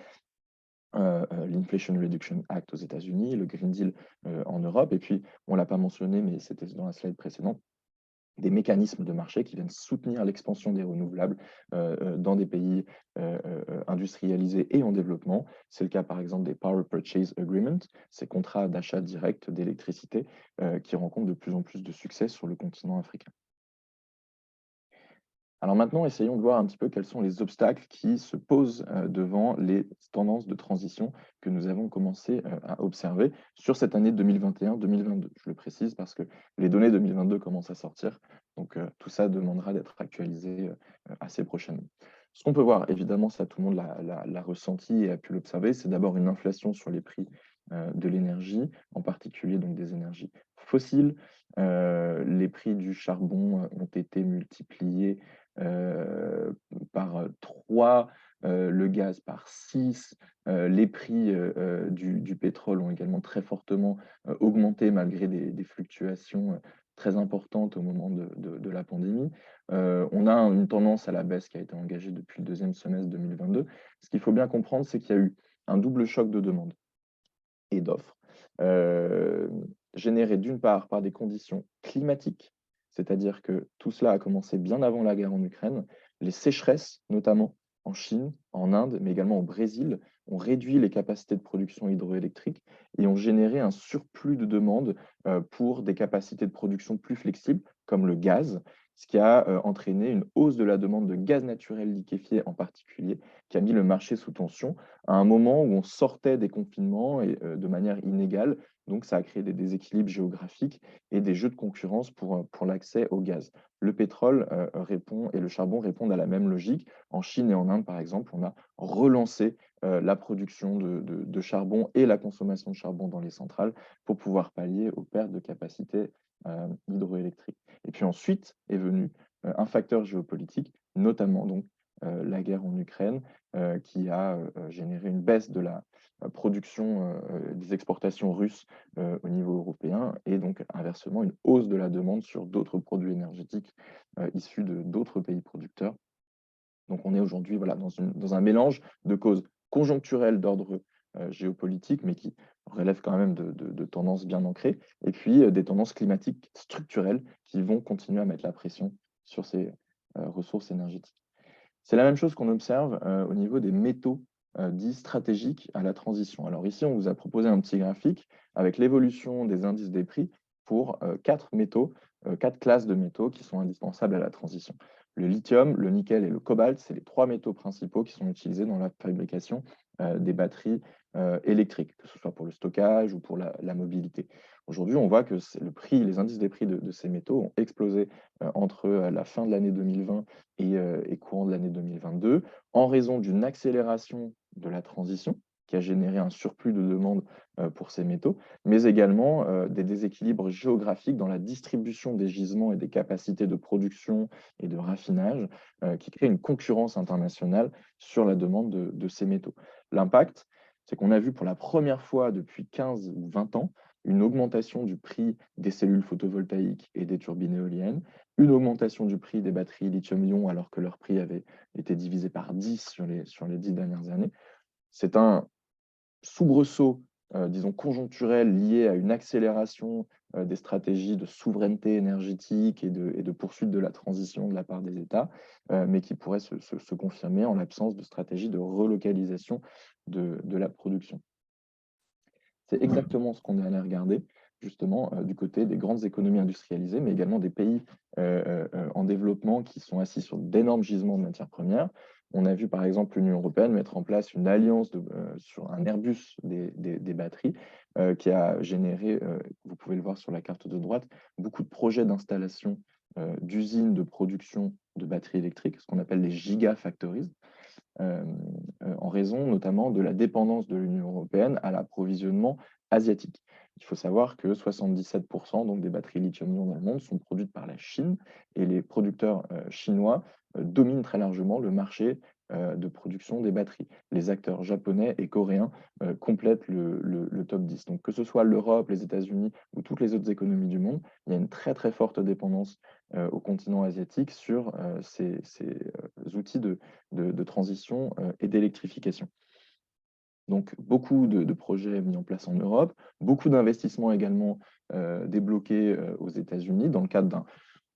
L'Inflation Reduction Act aux États-Unis, le Green Deal en Europe, et puis on ne l'a pas mentionné, mais c'était dans la slide précédente, des mécanismes de marché qui viennent soutenir l'expansion des renouvelables dans des pays industrialisés et en développement. C'est le cas par exemple des Power Purchase Agreements, ces contrats d'achat direct d'électricité qui rencontrent de plus en plus de succès sur le continent africain. Alors maintenant, essayons de voir un petit peu quels sont les obstacles qui se posent devant les tendances de transition que nous avons commencé à observer sur cette année 2021-2022. Je le précise parce que les données 2022 commencent à sortir, donc tout ça demandera d'être actualisé assez prochainement. Ce qu'on peut voir, évidemment, ça tout le monde l'a ressenti et a pu l'observer, c'est d'abord une inflation sur les prix de l'énergie, en particulier donc des énergies fossiles. Les prix du charbon ont été multipliés par 3, le gaz par 6, Les prix du pétrole ont également très fortement augmenté malgré des fluctuations très importantes au moment de la pandémie. On a une tendance à la baisse qui a été engagée depuis le deuxième semestre 2022. Ce qu'il faut bien comprendre, c'est qu'il y a eu un double choc de demande et d'offres, généré d'une part par des conditions climatiques, c'est-à-dire que tout cela a commencé bien avant la guerre en Ukraine. Les sécheresses, notamment en Chine, en Inde, mais également au Brésil, ont réduit les capacités de production hydroélectrique et ont généré un surplus de demande pour des capacités de production plus flexibles, comme le gaz, ce qui a entraîné une hausse de la demande de gaz naturel liquéfié en particulier, qui a mis le marché sous tension à un moment où on sortait des confinements et de manière inégale. Donc, ça a créé des déséquilibres géographiques et des jeux de concurrence pour l'accès au gaz. Le pétrole répond et le charbon répondent à la même logique. En Chine et en Inde, par exemple, on a relancé la production de charbon et la consommation de charbon dans les centrales pour pouvoir pallier aux pertes de capacité hydroélectrique. Et puis ensuite est venu un facteur géopolitique, notamment donc la guerre en Ukraine, qui a généré une baisse de la production des exportations russes au niveau européen et donc inversement une hausse de la demande sur d'autres produits énergétiques issus d'autres pays producteurs. Donc on est aujourd'hui voilà, dans un mélange de causes conjoncturelles d'ordre géopolitique, mais qui relèvent quand même de tendances bien ancrées, et puis des tendances climatiques structurelles qui vont continuer à mettre la pression sur ces ressources énergétiques. C'est la même chose qu'on observe au niveau des métaux dits stratégiques à la transition. Alors ici, on vous a proposé un petit graphique avec l'évolution des indices des prix pour 4 métaux, 4 classes de métaux qui sont indispensables à la transition. Le lithium, le nickel et le cobalt, c'est les 3 métaux principaux qui sont utilisés dans la fabrication des batteries électriques, que ce soit pour le stockage ou pour la mobilité. Aujourd'hui, on voit que le prix, les indices des prix de ces métaux ont explosé entre la fin de l'année 2020 et courant de l'année 2022, en raison d'une accélération de la transition qui a généré un surplus de demande pour ces métaux, mais également des déséquilibres géographiques dans la distribution des gisements et des capacités de production et de raffinage qui créent une concurrence internationale sur la demande de ces métaux. L'impact, c'est qu'on a vu pour la première fois depuis 15 ou 20 ans une augmentation du prix des cellules photovoltaïques et des turbines éoliennes, une augmentation du prix des batteries lithium-ion alors que leur prix avait été divisé par 10 sur les 10 dernières années. C'est un soubresaut, disons, conjoncturel lié à une accélération des stratégies de souveraineté énergétique et de poursuite de la transition de la part des États, mais qui pourrait se confirmer en l'absence de stratégie de relocalisation de la production. C'est exactement ce qu'on est allé regarder, justement, du côté des grandes économies industrialisées, mais également des pays en développement qui sont assis sur d'énormes gisements de matières premières. On a vu, par exemple, l'Union européenne mettre en place une alliance sur un Airbus des batteries qui a généré, vous pouvez le voir sur la carte de droite, beaucoup de projets d'installation d'usines de production de batteries électriques, ce qu'on appelle les gigafactories, en raison notamment de la dépendance de l'Union européenne à l'approvisionnement asiatique. Il faut savoir que 77% donc, des batteries lithium-ion dans le monde sont produites par la Chine et les producteurs chinois dominent très largement le marché de production des batteries. Les acteurs japonais et coréens complètent le top 10. Donc que ce soit l'Europe, les États-Unis ou toutes les autres économies du monde, il y a une très très forte dépendance au continent asiatique sur ces outils de transition et d'électrification. Donc, beaucoup de projets mis en place en Europe, beaucoup d'investissements également débloqués aux États-Unis dans le cadre d'un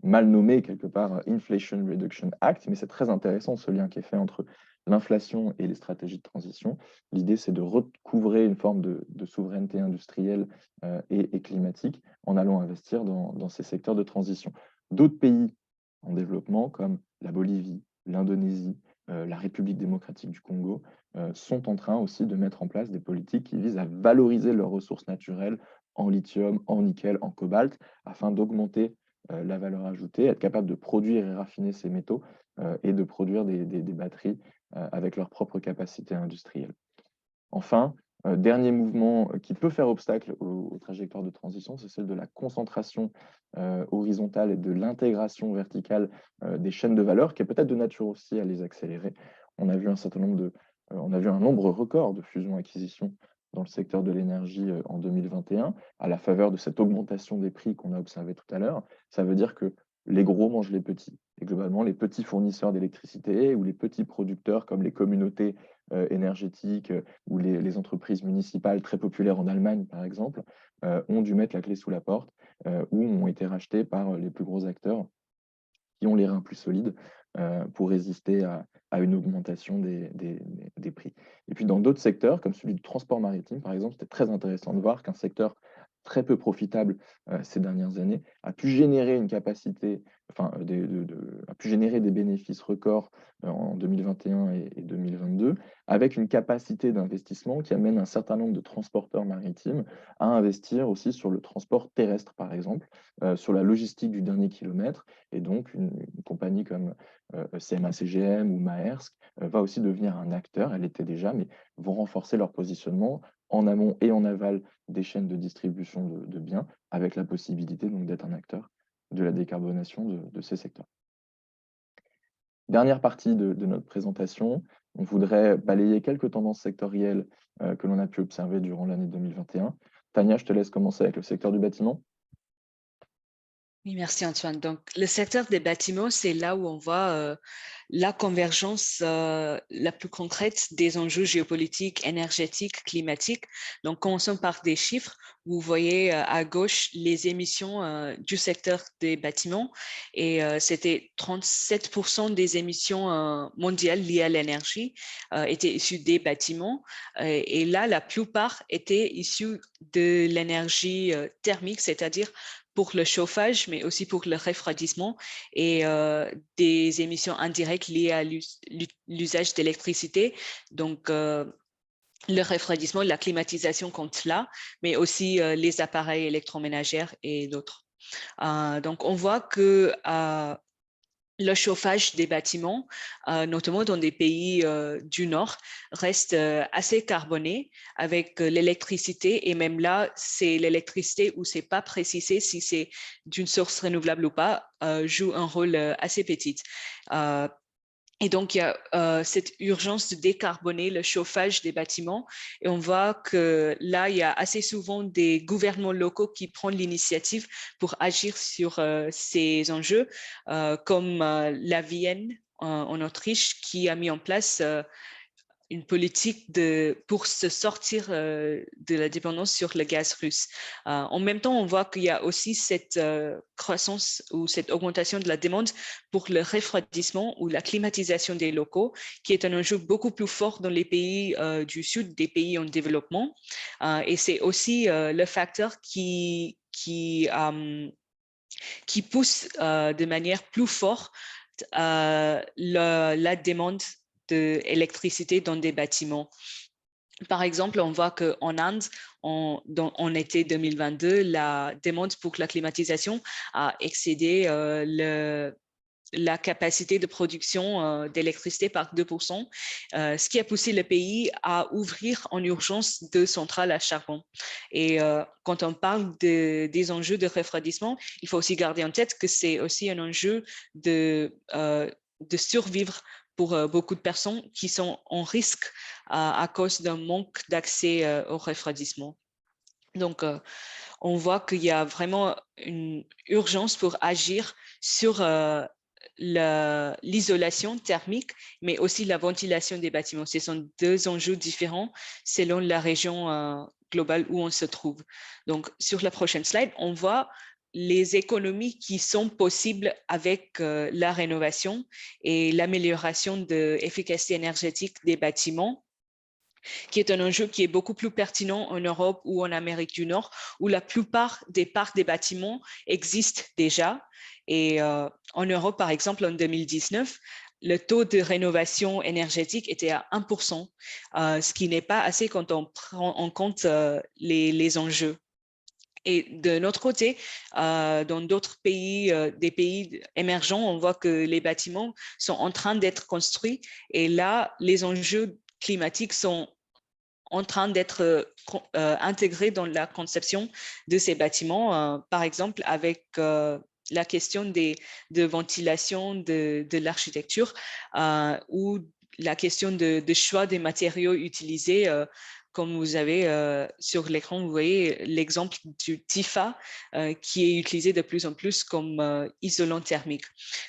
mal nommé quelque part Inflation Reduction Act, mais c'est très intéressant ce lien qui est fait entre l'inflation et les stratégies de transition. L'idée, c'est de recouvrer une forme de souveraineté industrielle et climatique en allant investir dans ces secteurs de transition. D'autres pays en développement, comme la Bolivie, l'Indonésie, la République démocratique du Congo, sont en train aussi de mettre en place des politiques qui visent à valoriser leurs ressources naturelles en lithium, en nickel, en cobalt, afin d'augmenter la valeur ajoutée, être capable de produire et raffiner ces métaux et de produire des batteries avec leurs propres capacités industrielles. Enfin, dernier mouvement qui peut faire obstacle aux trajectoires de transition, c'est celle de la concentration horizontale et de l'intégration verticale des chaînes de valeur, qui est peut-être de nature aussi à les accélérer. On a vu un certain nombre On a vu un nombre record de fusions-acquisitions dans le secteur de l'énergie en 2021, à la faveur de cette augmentation des prix qu'on a observé tout à l'heure. Ça veut dire que les gros mangent les petits. Et globalement, les petits fournisseurs d'électricité ou les petits producteurs comme les communautés énergétiques ou les entreprises municipales très populaires en Allemagne, par exemple, ont dû mettre la clé sous la porte ou ont été rachetés par les plus gros acteurs qui ont les reins plus solides pour résister à une augmentation des prix. Et puis dans d'autres secteurs, comme celui du transport maritime, par exemple, c'était très intéressant de voir qu'un secteur très peu profitable ces dernières années a pu générer une capacité, enfin, a pu générer des bénéfices records en 2021 et 2022, avec une capacité d'investissement qui amène un certain nombre de transporteurs maritimes à investir aussi sur le transport terrestre, par exemple, sur la logistique du dernier kilomètre. Et donc, une compagnie comme CMA-CGM ou Maersk va aussi devenir un acteur, elle était déjà, mais vont renforcer leur positionnement en amont et en aval des chaînes de distribution de biens, avec la possibilité donc d'être un acteur de la décarbonation de ces secteurs. Dernière partie de notre présentation, on voudrait balayer quelques tendances sectorielles que l'on a pu observer durant l'année 2021. Tania, je te laisse commencer avec le secteur du bâtiment. Oui, merci Antoine. Donc, le secteur des bâtiments, c'est là où on voit la convergence la plus concrète des enjeux géopolitiques, énergétiques, climatiques. Donc, commençons par des chiffres. Vous voyez à gauche les émissions du secteur des bâtiments et c'était 37% des émissions mondiales liées à l'énergie étaient issues des bâtiments. Et là, la plupart étaient issues de l'énergie thermique, c'est-à-dire pour le chauffage, mais aussi pour le refroidissement et des émissions indirectes liées à l'usage d'électricité. Donc, le refroidissement, la climatisation compte là, mais aussi les appareils électroménagers et d'autres. Donc, on voit que le chauffage des bâtiments, notamment dans des pays du Nord, reste assez carboné avec l'électricité. Et même là, c'est l'électricité où c'est pas précisé si c'est d'une source renouvelable ou pas, joue un rôle assez petit. Et donc, il y a cette urgence de décarboner le chauffage des bâtiments. Et on voit que là, il y a assez souvent des gouvernements locaux qui prennent l'initiative pour agir sur ces enjeux, comme la Vienne en Autriche, qui a mis en place une politique pour se sortir de la dépendance sur le gaz russe. En même temps, on voit qu'il y a aussi cette croissance ou cette augmentation de la demande pour le refroidissement ou la climatisation des locaux, qui est un enjeu beaucoup plus fort dans les pays du Sud, des pays en développement. Et c'est aussi le facteur qui pousse de manière plus forte la demande d'électricité dans des bâtiments. Par exemple, on voit qu'en Inde, en été 2022, la demande pour la climatisation a excédé la capacité de production d'électricité par 2%, ce qui a poussé le pays à ouvrir en urgence 2 centrales à charbon. Et quand on parle des enjeux de refroidissement, il faut aussi garder en tête que c'est aussi un enjeu de survivre pour beaucoup de personnes qui sont en risque à cause d'un manque d'accès au refroidissement. Donc, on voit qu'il y a vraiment une urgence pour agir sur l'isolation thermique, mais aussi la ventilation des bâtiments. Ce sont 2 enjeux différents selon la région globale où on se trouve. Donc, sur la prochaine slide, on voit les économies qui sont possibles avec la rénovation et l'amélioration de l'efficacité énergétique des bâtiments, qui est un enjeu qui est beaucoup plus pertinent en Europe ou en Amérique du Nord, où la plupart des parcs des bâtiments existent déjà. Et en Europe, par exemple, en 2019, le taux de rénovation énergétique était à 1%, ce qui n'est pas assez quand on prend en compte les enjeux. Et de notre côté, dans d'autres pays, des pays émergents, on voit que les bâtiments sont en train d'être construits. Et là, les enjeux climatiques sont en train d'être intégrés dans la conception de ces bâtiments, par exemple avec la question de ventilation de l'architecture ou la question de choix des matériaux utilisés. Comme vous avez sur l'écran, vous voyez l'exemple du TIFA qui est utilisé de plus en plus comme isolant thermique.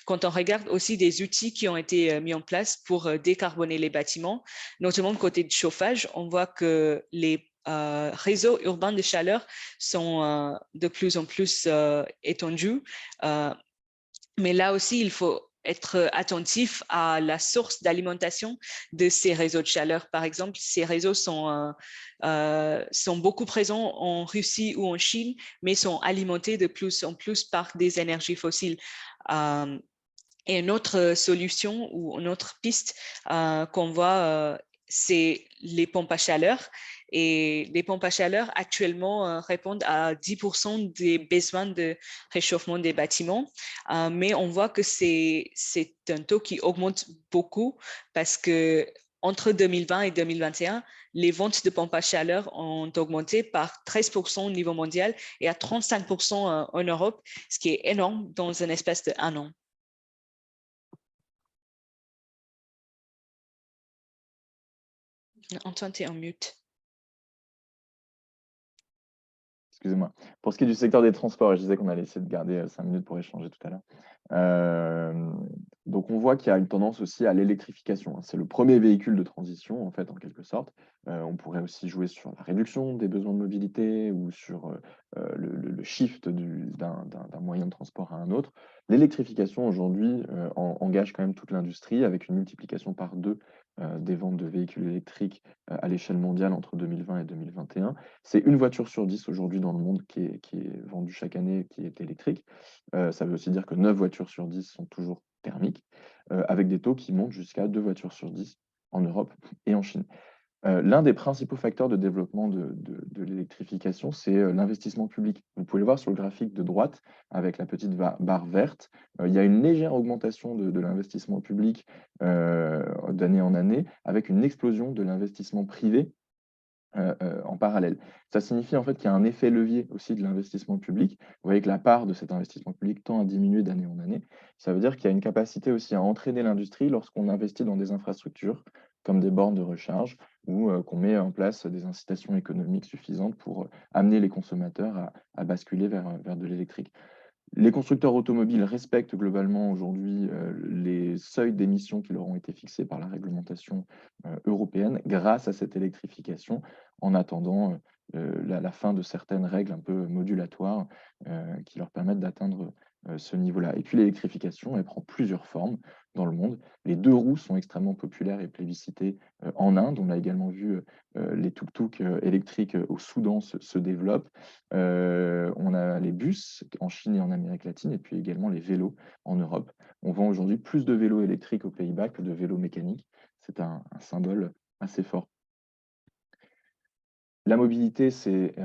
Quand on regarde aussi des outils qui ont été mis en place pour décarboner les bâtiments, notamment côté de chauffage, on voit que les réseaux urbains de chaleur sont de plus en plus étendus. Mais là aussi, il faut être attentif à la source d'alimentation de ces réseaux de chaleur. Par exemple, ces réseaux sont beaucoup présents en Russie ou en Chine, mais sont alimentés de plus en plus par des énergies fossiles. Et une autre solution ou une autre piste qu'on voit, c'est les pompes à chaleur. Et les pompes à chaleur actuellement répondent à 10% des besoins de réchauffement des bâtiments. Mais on voit que c'est un taux qui augmente beaucoup parce que entre 2020 et 2021, les ventes de pompes à chaleur ont augmenté par 13% au niveau mondial et à 35% en Europe, ce qui est énorme dans un espace de 1 an. Antoine, tu es en mute. Excusez-moi. Pour ce qui est du secteur des transports, je disais qu'on allait essayer de garder 5 minutes pour échanger tout à l'heure. Donc, on voit qu'il y a une tendance aussi à l'électrification. C'est le premier véhicule de transition, en fait, en quelque sorte. On pourrait aussi jouer sur la réduction des besoins de mobilité ou sur le shift d'un moyen de transport à un autre. L'électrification, aujourd'hui, engage quand même toute l'industrie avec une multiplication par 2 des ventes de véhicules électriques à l'échelle mondiale entre 2020 et 2021. C'est 1 voiture sur 10 aujourd'hui dans le monde qui est vendue chaque année, qui est électrique. Ça veut aussi dire que 9 voitures sur 10 sont toujours thermiques, avec des taux qui montent jusqu'à 2 voitures sur 10 en Europe et en Chine. L'un des principaux facteurs de développement de l'électrification, c'est l'investissement public. Vous pouvez le voir sur le graphique de droite avec la petite barre verte. Il y a une légère augmentation de l'investissement public d'année en année, avec une explosion de l'investissement privé en parallèle. Ça signifie en fait qu'il y a un effet levier aussi de l'investissement public. Vous voyez que la part de cet investissement public tend à diminuer d'année en année. Ça veut dire qu'il y a une capacité aussi à entraîner l'industrie lorsqu'on investit dans des infrastructures comme des bornes de recharge ou qu'on met en place des incitations économiques suffisantes pour amener les consommateurs à basculer vers de l'électrique. Les constructeurs automobiles respectent globalement aujourd'hui les seuils d'émissions qui leur ont été fixés par la réglementation européenne grâce à cette électrification, en attendant la fin de certaines règles un peu modulatoires qui leur permettent d'atteindre ce niveau-là. Et puis l'électrification, elle prend plusieurs formes dans le monde. Les 2 roues sont extrêmement populaires et plébiscitées en Inde. On a également vu les tuk-tuk électriques au Soudan se développent. On a les bus en Chine et en Amérique latine, et puis également les vélos en Europe. On vend aujourd'hui plus de vélos électriques aux Pays-Bas que de vélos mécaniques. C'est un symbole assez fort. La mobilité, c'est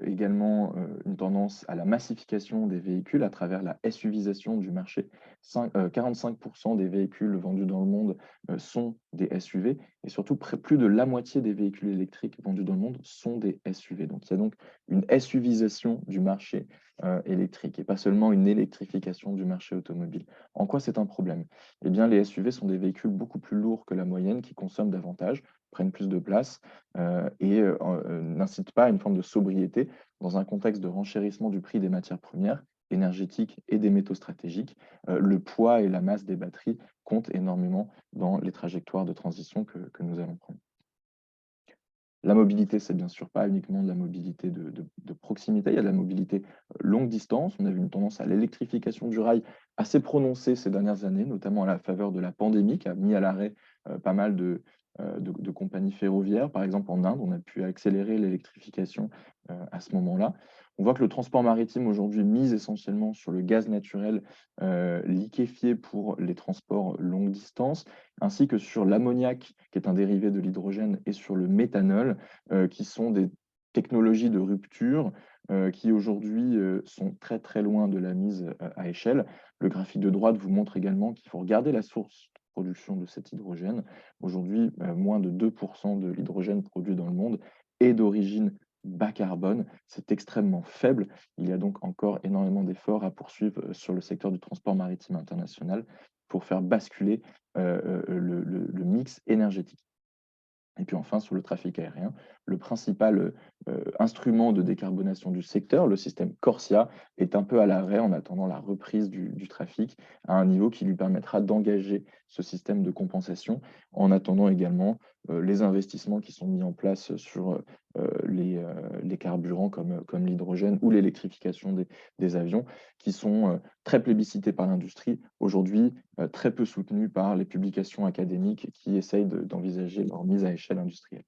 également une tendance à la massification des véhicules à travers la SUVisation du marché. 45% des véhicules vendus dans le monde sont des SUV, et surtout plus de la moitié des véhicules électriques vendus dans le monde sont des SUV. Donc, il y a donc une SUVisation du marché électrique et pas seulement une électrification du marché automobile. En quoi c'est un problème? Eh bien, les SUV sont des véhicules beaucoup plus lourds que la moyenne qui consomment davantage, prennent plus de place et n'incitent pas à une forme de sobriété dans un contexte de renchérissement du prix des matières premières énergétiques et des métaux stratégiques. Le poids et la masse des batteries comptent énormément dans les trajectoires de transition que nous allons prendre. La mobilité, c'est bien sûr pas uniquement de la mobilité de proximité, il y a de la mobilité longue distance. On a vu une tendance à l'électrification du rail assez prononcée ces dernières années, notamment à la faveur de la pandémie qui a mis à l'arrêt pas mal de compagnies ferroviaires. Par exemple, en Inde, on a pu accélérer l'électrification à ce moment-là. On voit que le transport maritime aujourd'hui mise essentiellement sur le gaz naturel liquéfié pour les transports longue distance, ainsi que sur l'ammoniac, qui est un dérivé de l'hydrogène, et sur le méthanol, qui sont des technologies de rupture qui aujourd'hui sont très très loin de la mise à échelle. Le graphique de droite vous montre également qu'il faut regarder la source de production de cet hydrogène. Aujourd'hui, moins de 2% de l'hydrogène produit dans le monde est d'origine bas carbone, c'est extrêmement faible. Il y a donc encore énormément d'efforts à poursuivre sur le secteur du transport maritime international pour faire basculer le mix énergétique. Et puis enfin, sur le trafic aérien, le principal instrument de décarbonation du secteur, le système Corsia, est un peu à l'arrêt en attendant la reprise du trafic à un niveau qui lui permettra d'engager ce système de compensation, en attendant également les investissements qui sont mis en place sur les carburants comme l'hydrogène ou l'électrification des avions, qui sont très plébiscités par l'industrie, aujourd'hui très peu soutenus par les publications académiques qui essayent d'envisager leur mise à échelle industrielle.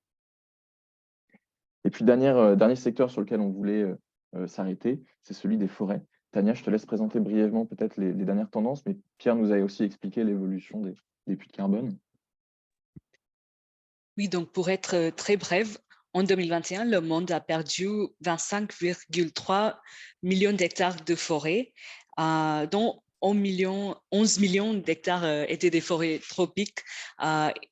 Et puis, dernier secteur sur lequel on voulait s'arrêter, c'est celui des forêts. Tania, je te laisse présenter brièvement peut-être les dernières tendances, mais Pierre nous a aussi expliqué l'évolution des puits de carbone. Oui, donc pour être très brève, en 2021, le monde a perdu 25,3 millions d'hectares de forêt, dont 11 millions d'hectares étaient des forêts tropiques.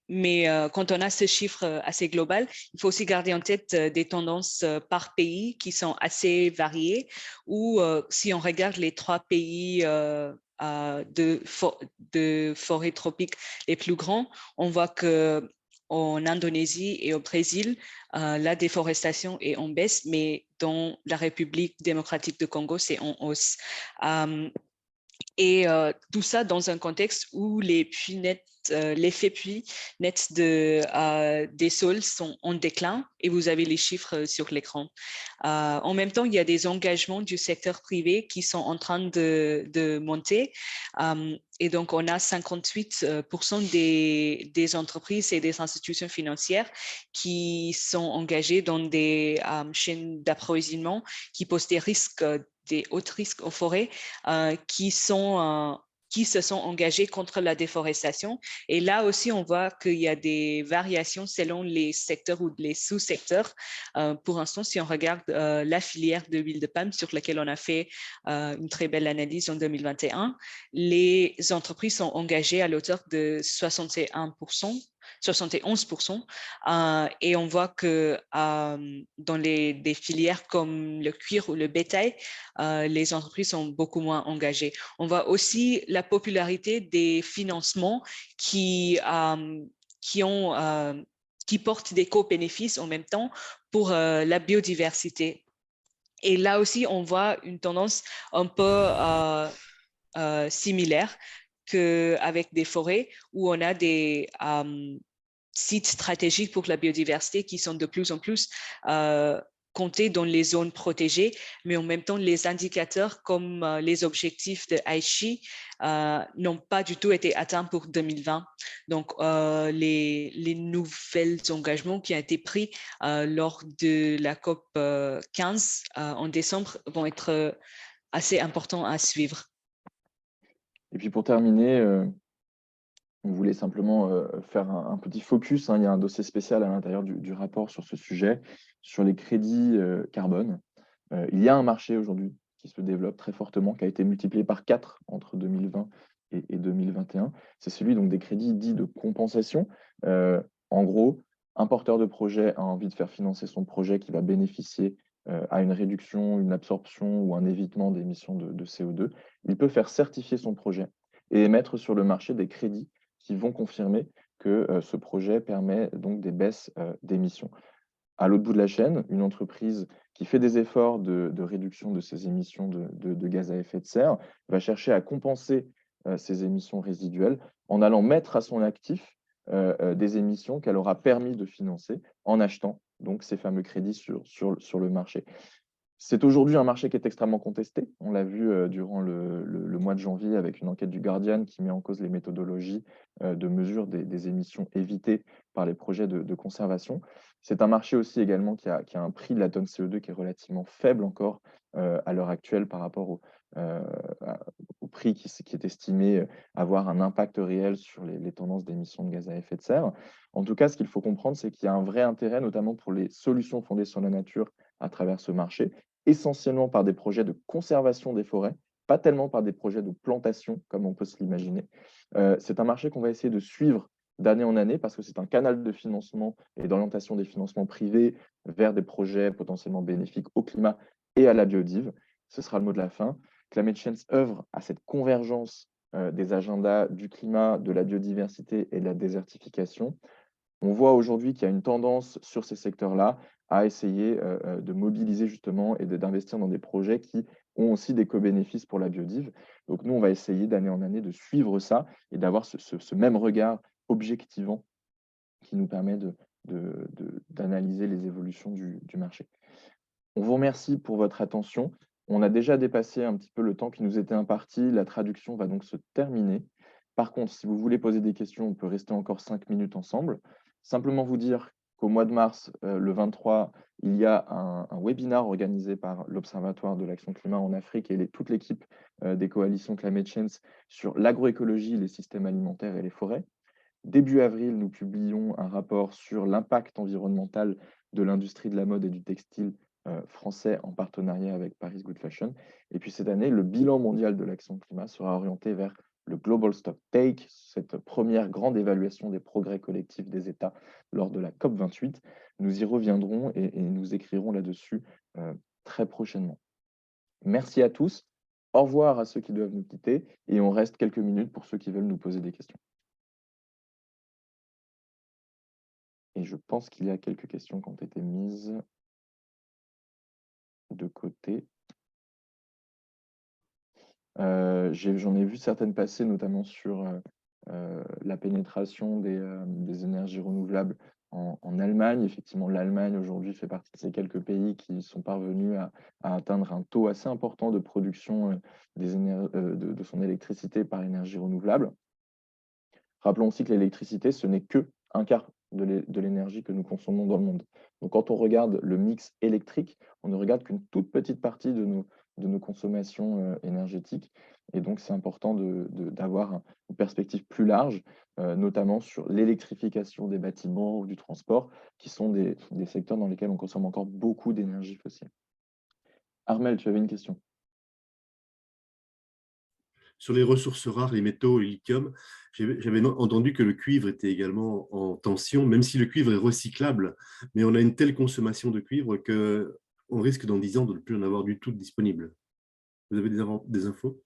Mais quand on a ce chiffre assez global, il faut aussi garder en tête des tendances par pays qui sont assez variées, ou si on regarde les 3 pays de forêts tropiques les plus grands, on voit que en Indonésie et au Brésil, la déforestation est en baisse, mais dans la République démocratique du Congo, c'est en hausse. Et tout ça dans un contexte où l'effet puits net des sols sont en déclin, et vous avez les chiffres sur l'écran. En même temps, il y a des engagements du secteur privé qui sont en train de monter. Et donc, on a 58% des entreprises et des institutions financières qui sont engagées dans des chaînes d'approvisionnement qui posent des risques, des hauts risques aux forêts, qui se sont engagés contre la déforestation. Et là aussi, on voit qu'il y a des variations selon les secteurs ou les sous-secteurs. Pour l'instant, si on regarde la filière de l'huile de palme sur laquelle on a fait une très belle analyse en 2021, les entreprises sont engagées à l'auteur de 71%. Et on voit que dans des filières comme le cuir ou le bétail, les entreprises sont beaucoup moins engagées. On voit aussi la popularité des financements qui portent des co-bénéfices en même temps pour la biodiversité. Et là aussi, on voit une tendance un peu similaire qu'avec des forêts où on a des sites stratégiques pour la biodiversité qui sont de plus en plus comptés dans les zones protégées, mais en même temps, les indicateurs comme les objectifs de Aichi n'ont pas du tout été atteints pour 2020. Donc, les nouveaux engagements qui ont été pris lors de la COP 15 en décembre vont être assez importants à suivre. Et puis pour terminer, on voulait simplement faire un petit focus. Il y a un dossier spécial à l'intérieur du rapport sur ce sujet, sur les crédits carbone. Il y a un marché aujourd'hui qui se développe très fortement, qui a été multiplié par 4 entre 2020 et 2021. C'est celui donc des crédits dits de compensation. En gros, un porteur de projet a envie de faire financer son projet qui va bénéficier à une réduction, une absorption ou un évitement d'émissions de CO2. Il peut faire certifier son projet et émettre sur le marché des crédits qui vont confirmer que ce projet permet donc des baisses d'émissions. À l'autre bout de la chaîne, une entreprise qui fait des efforts de réduction de ses émissions de gaz à effet de serre va chercher à compenser ces émissions résiduelles en allant mettre à son actif des émissions qu'elle aura permis de financer en achetant donc ces fameux crédits sur le marché. C'est aujourd'hui un marché qui est extrêmement contesté. On l'a vu durant le mois de janvier avec une enquête du Guardian qui met en cause les méthodologies de mesure des émissions évitées par les projets de conservation. C'est un marché aussi également qui a un prix de la tonne CO2 qui est relativement faible encore à l'heure actuelle par rapport au prix qui est estimé avoir un impact réel sur les tendances d'émissions de gaz à effet de serre. En tout cas, ce qu'il faut comprendre, c'est qu'il y a un vrai intérêt, notamment pour les solutions fondées sur la nature à travers ce marché, essentiellement par des projets de conservation des forêts, pas tellement par des projets de plantation, comme on peut se l'imaginer. C'est un marché qu'on va essayer de suivre d'année en année parce que c'est un canal de financement et d'orientation des financements privés vers des projets potentiellement bénéfiques au climat et à la biodive. Ce sera le mot de la fin. Climate Change œuvre à cette convergence des agendas du climat, de la biodiversité et de la désertification. On voit aujourd'hui qu'il y a une tendance sur ces secteurs-là à essayer de mobiliser justement et d'investir dans des projets qui ont aussi des co-bénéfices pour la biodive. Donc nous, on va essayer d'année en année de suivre ça et d'avoir ce même regard objectivant qui nous permet d'analyser les évolutions du marché. On vous remercie pour votre attention. On a déjà dépassé un petit peu le temps qui nous était imparti. La traduction va donc se terminer. Par contre, si vous voulez poser des questions, on peut rester encore 5 minutes ensemble. Simplement vous dire qu'au mois de mars, le 23, il y a un webinaire organisé par l'Observatoire de l'Action Climat en Afrique et toute l'équipe des coalitions Climate Change sur l'agroécologie, les systèmes alimentaires et les forêts. Début avril, nous publions un rapport sur l'impact environnemental de l'industrie de la mode et du textile français en partenariat avec Paris Good Fashion. Et puis cette année, le bilan mondial de l'action climat sera orienté vers le Global Stock Take, cette première grande évaluation des progrès collectifs des États lors de la COP28. Nous y reviendrons et nous écrirons là-dessus très prochainement. Merci à tous. Au revoir à ceux qui doivent nous quitter et on reste quelques minutes pour ceux qui veulent nous poser des questions. Et je pense qu'il y a quelques questions qui ont été mises de côté. J'en ai vu certaines passer, notamment sur la pénétration des énergies renouvelables en Allemagne. Effectivement, l'Allemagne aujourd'hui fait partie de ces quelques pays qui sont parvenus à atteindre un taux assez important de production de son électricité par énergie renouvelable. Rappelons aussi que l'électricité, ce n'est que un quart de l'énergie que nous consommons dans le monde. Donc, quand on regarde le mix électrique, on ne regarde qu'une toute petite partie de nos consommations énergétiques. Et donc, c'est important d'avoir une perspective plus large, notamment sur l'électrification des bâtiments ou du transport, qui sont des secteurs dans lesquels on consomme encore beaucoup d'énergie fossile. Armel, tu avais une question. Sur les ressources rares, les métaux, le lithium, j'avais entendu que le cuivre était également en tension, même si le cuivre est recyclable, mais on a une telle consommation de cuivre qu'on risque dans 10 ans de ne plus en avoir du tout disponible. Vous avez des infos?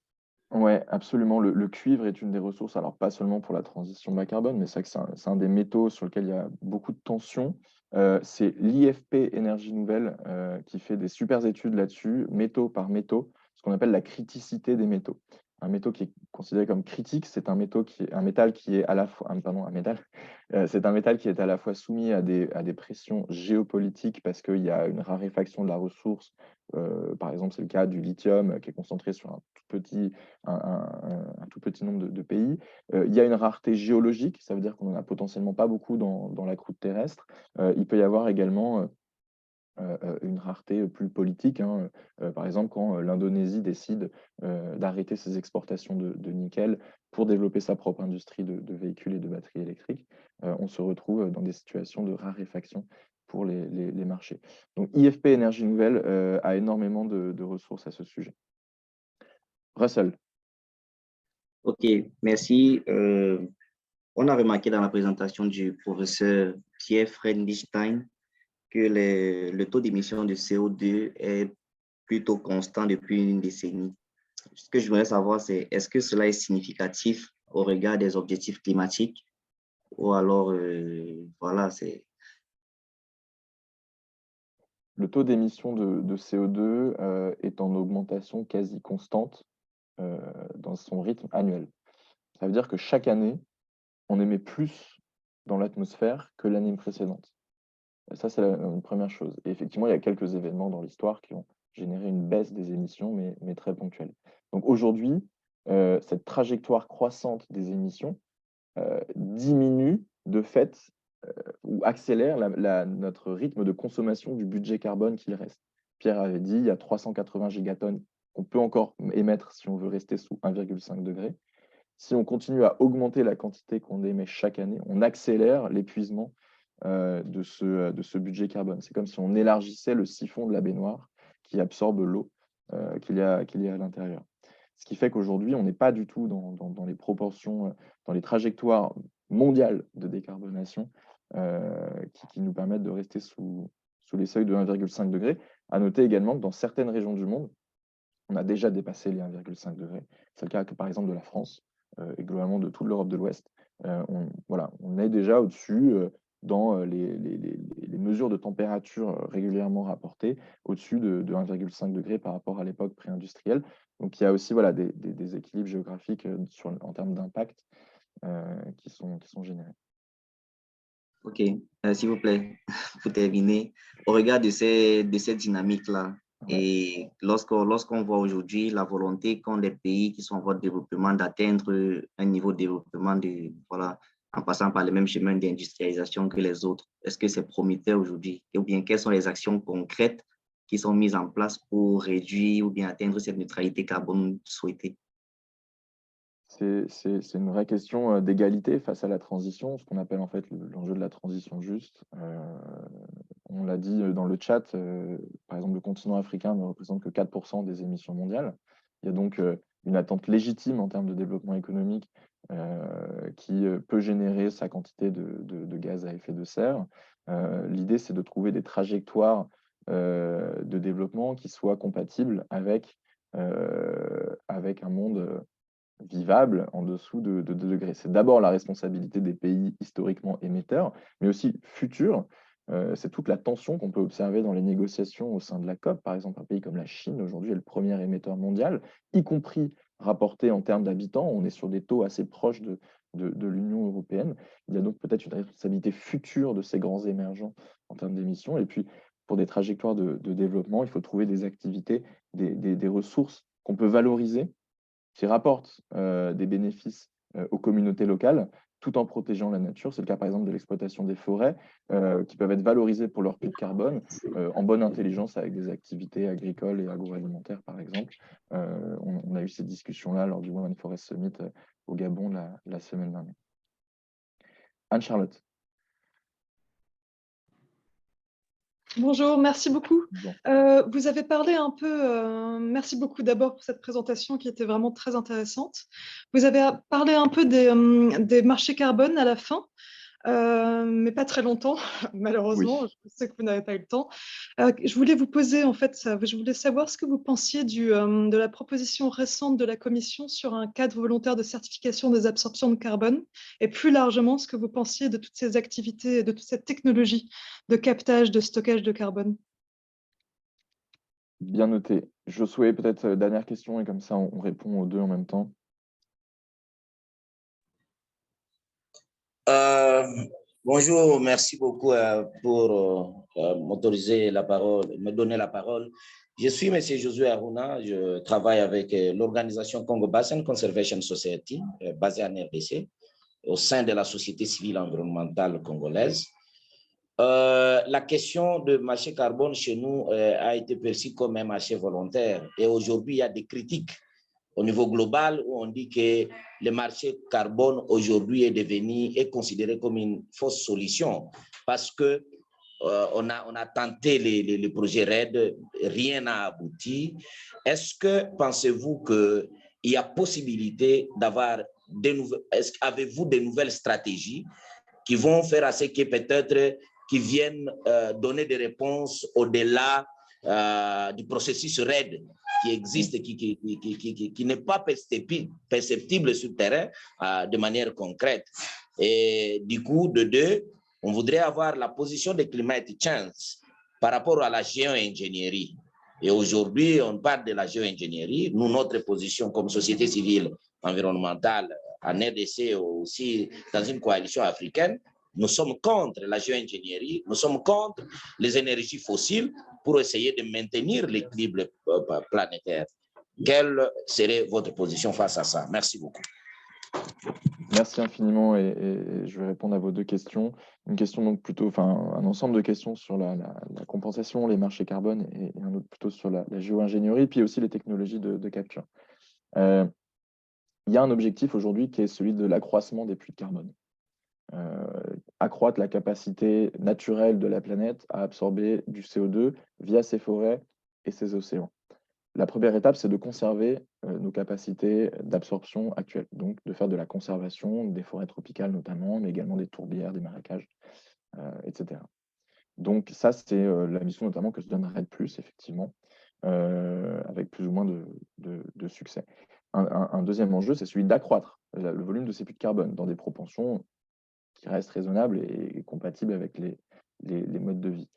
Oui, absolument. Le cuivre est une des ressources, alors pas seulement pour la transition bas carbone, mais c'est vrai que c'est un des métaux sur lequel il y a beaucoup de tensions. C'est l'IFP Énergie Nouvelle qui fait des super études là-dessus, métaux par métaux, ce qu'on appelle la criticité des métaux. Un métaux qui est considéré comme critique, c'est un métal qui est à la fois, c'est un métal qui est à la fois soumis à des pressions géopolitiques parce qu'il y a une raréfaction de la ressource. Par exemple, c'est le cas du lithium qui est concentré sur un tout petit nombre de pays. Il y a une rareté géologique, ça veut dire qu'on n'en a potentiellement pas beaucoup dans la croûte terrestre. Il peut y avoir également une rareté plus politique. Par exemple, quand l'Indonésie décide d'arrêter ses exportations de nickel pour développer sa propre industrie de véhicules et de batteries électriques, on se retrouve dans des situations de raréfaction pour les marchés. Donc, IFP Énergie Nouvelle a énormément de ressources à ce sujet. Russell. OK, merci. On a remarqué dans la présentation du professeur Pierre Friedrichstein que le taux d'émission de CO2 est plutôt constant depuis une décennie. Ce que je voudrais savoir, c'est est-ce que cela est significatif au regard des objectifs climatiques ou alors, voilà, c'est... Le taux d'émission de CO2 est en augmentation quasi constante dans son rythme annuel. Ça veut dire que chaque année, on émet plus dans l'atmosphère que l'année précédente. Ça, c'est une première chose. Et effectivement, il y a quelques événements dans l'histoire qui ont généré une baisse des émissions, mais très ponctuelle. Donc aujourd'hui, cette trajectoire croissante des émissions diminue de fait ou accélère notre rythme de consommation du budget carbone qu'il reste. Pierre avait dit, il y a 380 gigatonnes qu'on peut encore émettre si on veut rester sous 1,5 degré. Si on continue à augmenter la quantité qu'on émet chaque année, on accélère l'épuisement de ce budget carbone. C'est comme si on élargissait le siphon de la baignoire qui absorbe l'eau qu'il y a à l'intérieur. Ce qui fait qu'aujourd'hui, on n'est pas du tout dans les proportions, dans les trajectoires mondiales de décarbonation qui nous permettent de rester sous les seuils de 1,5 degré. À noter également que dans certaines régions du monde, on a déjà dépassé les 1,5 degrés. C'est le cas, par exemple, de la France et globalement de toute l'Europe de l'Ouest. On est déjà au-dessus dans les mesures de température régulièrement rapportées, au-dessus de 1,5 degré par rapport à l'époque pré-industrielle. Donc, il y a aussi des équilibres géographiques en termes d'impact qui sont générés. OK, s'il vous plaît, pour terminer, au regard de ces dynamiques-là, et lorsqu'on voit aujourd'hui la volonté qu'ont les pays qui sont en voie de développement d'atteindre un niveau de développement en passant par le même chemin d'industrialisation que les autres, est-ce que c'est prometteur aujourd'hui? Ou bien quelles sont les actions concrètes qui sont mises en place pour réduire ou bien atteindre cette neutralité carbone souhaitée? C'est une vraie question d'égalité face à la transition, ce qu'on appelle en fait l'enjeu de la transition juste. On l'a dit dans le chat, par exemple, le continent africain ne représente que 4% des émissions mondiales. Il y a donc une attente légitime en termes de développement économique qui peut générer sa quantité de gaz à effet de serre. L'idée, c'est de trouver des trajectoires de développement qui soient compatibles avec un monde vivable en dessous de 2 degrés. C'est d'abord la responsabilité des pays historiquement émetteurs, mais aussi futurs. C'est toute la tension qu'on peut observer dans les négociations au sein de la COP. Par exemple, un pays comme la Chine, aujourd'hui, est le premier émetteur mondial, y compris rapporté en termes d'habitants. On est sur des taux assez proches de l'Union européenne. Il y a donc peut-être une responsabilité future de ces grands émergents en termes d'émissions. Et puis, pour des trajectoires de développement, il faut trouver des activités, des ressources qu'on peut valoriser, qui rapportent des bénéfices aux communautés locales, tout en protégeant la nature. C'est le cas, par exemple, de l'exploitation des forêts, qui peuvent être valorisées pour leur puits de carbone, en bonne intelligence avec des activités agricoles et agroalimentaires, par exemple. On a eu ces discussions-là lors du One Forest Summit au Gabon la semaine dernière. Anne-Charlotte. Bonjour, merci beaucoup. Vous avez parlé un peu, merci beaucoup d'abord pour cette présentation qui était vraiment très intéressante. Vous avez parlé un peu des marchés carbone à la fin, mais pas très longtemps, malheureusement. Oui. Je sais que vous n'avez pas eu le temps. Je voulais vous poser, en fait, je voulais savoir ce que vous pensiez de la proposition récente de la Commission sur un cadre volontaire de certification des absorptions de carbone, et plus largement, ce que vous pensiez de toutes ces activités, de toute cette technologie de captage, de stockage de carbone. Bien noté. Josué, peut-être dernière question, et comme ça, on répond aux deux en même temps. Bonjour, merci beaucoup pour m'autoriser la parole, me donner la parole. Je suis M. Josué Aruna, je travaille avec l'organisation Congo Basin Conservation Society, basée en RDC, au sein de la société civile environnementale congolaise. La question de marché carbone chez nous a été perçue comme un marché volontaire, et aujourd'hui, il y a des critiques au niveau global où on dit que le marché carbone aujourd'hui est considéré comme une fausse solution parce que on a tenté les projets RED, rien n'a abouti. Est-ce que pensez-vous qu'il y a possibilité d'avoir avez-vous de nouvelles stratégies qui vont faire à ce que peut-être qui viennent donner des réponses au-delà du processus RED qui existe, qui n'est pas perceptible sur le terrain de manière concrète. Et du coup, de deux, on voudrait avoir la position de Climate Change par rapport à la géo-ingénierie. Et aujourd'hui, on parle de la géo-ingénierie. Nous, notre position comme société civile environnementale en RDC, aussi dans une coalition africaine, nous sommes contre la géo-ingénierie, nous sommes contre les énergies fossiles pour essayer de maintenir l'équilibre planétaire. Quelle serait votre position face à ça? Merci beaucoup. Merci infiniment et je vais répondre à vos deux questions. Une question donc plutôt, un ensemble de questions sur la compensation, les marchés carbone et un autre plutôt sur la géo-ingénierie, puis aussi les technologies de capture. Il y a un objectif aujourd'hui qui est celui de l'accroissement des puits de carbone. Accroître la capacité naturelle de la planète à absorber du CO2 via ses forêts et ses océans. la première étape, c'est de conserver nos capacités d'absorption actuelles, donc de faire de la conservation des forêts tropicales notamment, mais également des tourbières, des marécages, etc. Donc ça, c'est la mission notamment que se donne REDD+, effectivement, avec plus ou moins de succès. Un deuxième enjeu, c'est celui d'accroître le volume de ces puits de carbone dans des proportions qui restent raisonnables et compatibles avec les modes de vie.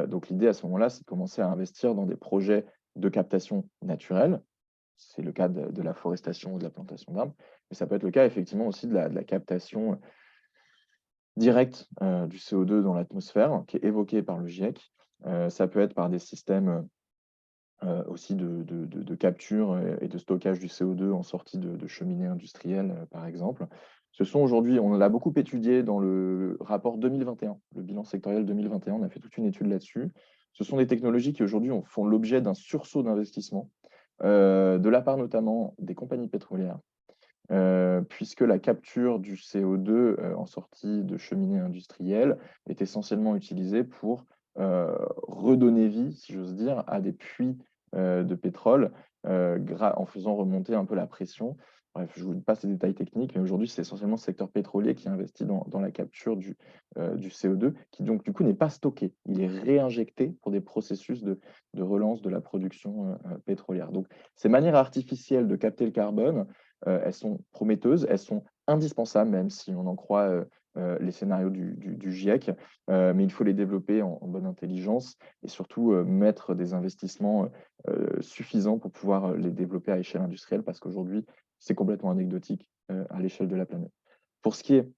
Donc l'idée à ce moment-là, c'est de commencer à investir dans des projets de captation naturelle. C'est le cas de la forestation ou de la plantation d'arbres, mais ça peut être le cas effectivement aussi de la captation directe du CO2 dans l'atmosphère, qui est évoquée par le GIEC. Ça peut être par des systèmes aussi de capture et de stockage du CO2 en sortie de cheminées industrielles, par exemple. Ce sont aujourd'hui, on l'a beaucoup étudié dans le rapport 2021, le bilan sectoriel 2021, on a fait toute une étude là-dessus. Ce sont des technologies qui aujourd'hui font l'objet d'un sursaut d'investissement, de la part notamment des compagnies pétrolières, puisque la capture du CO2 en sortie de cheminées industrielles est essentiellement utilisée pour redonner vie, si j'ose dire, à des puits de pétrole en faisant remonter un peu la pression. Bref, je vous passe les détails techniques, mais aujourd'hui, c'est essentiellement le secteur pétrolier qui investit dans la capture du CO2, qui donc du coup n'est pas stocké. Il est réinjecté pour des processus de relance de la production pétrolière. Donc, ces manières artificielles de capter le carbone, elles sont prometteuses, elles sont indispensables, même si on en croit les scénarios du GIEC, mais il faut les développer en bonne intelligence et surtout mettre des investissements suffisants pour pouvoir les développer à échelle industrielle, parce qu'aujourd'hui, c'est complètement anecdotique à l'échelle de la planète. Pour ce qui est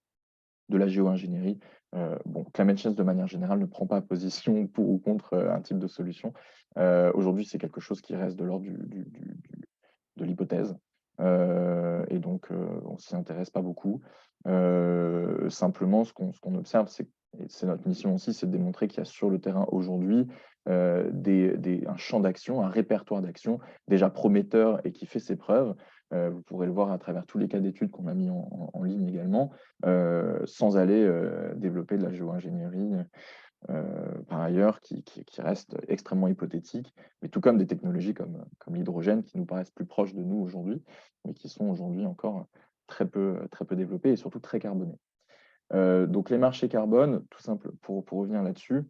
de la géo-ingénierie, Climate Change, de manière générale, ne prend pas position pour ou contre un type de solution. Aujourd'hui, c'est quelque chose qui reste de l'ordre de l'hypothèse. Et donc, on ne s'y intéresse pas beaucoup. Simplement, ce qu'on observe, c'est notre mission aussi, c'est de démontrer qu'il y a sur le terrain aujourd'hui un champ d'action, un répertoire d'action déjà prometteur et qui fait ses preuves. Vous pourrez le voir à travers tous les cas d'études qu'on a mis en ligne également, sans aller développer de la géo-ingénierie par ailleurs, qui reste extrêmement hypothétique, mais tout comme des technologies comme l'hydrogène qui nous paraissent plus proches de nous aujourd'hui, mais qui sont aujourd'hui encore très peu développées et surtout très carbonées. Donc les marchés carbone, tout simple, pour revenir là-dessus,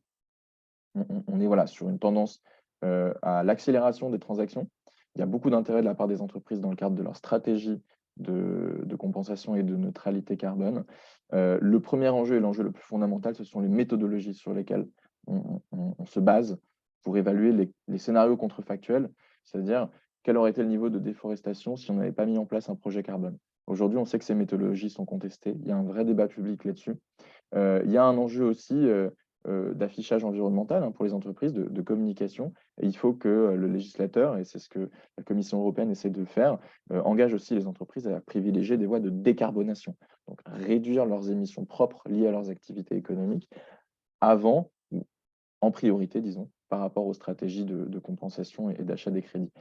on est sur une tendance à l'accélération des transactions. Il y a beaucoup d'intérêt de la part des entreprises dans le cadre de leur stratégie de compensation et de neutralité carbone. Le premier enjeu et l'enjeu le plus fondamental, ce sont les méthodologies sur lesquelles on se base pour évaluer les scénarios contrefactuels, c'est-à-dire quel aurait été le niveau de déforestation si on n'avait pas mis en place un projet carbone. Aujourd'hui, on sait que ces méthodologies sont contestées. Il y a un vrai débat public là-dessus. Il y a un enjeu aussi d'affichage environnemental pour les entreprises, de communication. Et il faut que le législateur, et c'est ce que la Commission européenne essaie de faire, engage aussi les entreprises à privilégier des voies de décarbonation. Donc réduire leurs émissions propres liées à leurs activités économiques avant, ou en priorité, disons, par rapport aux stratégies de compensation et d'achat des crédits.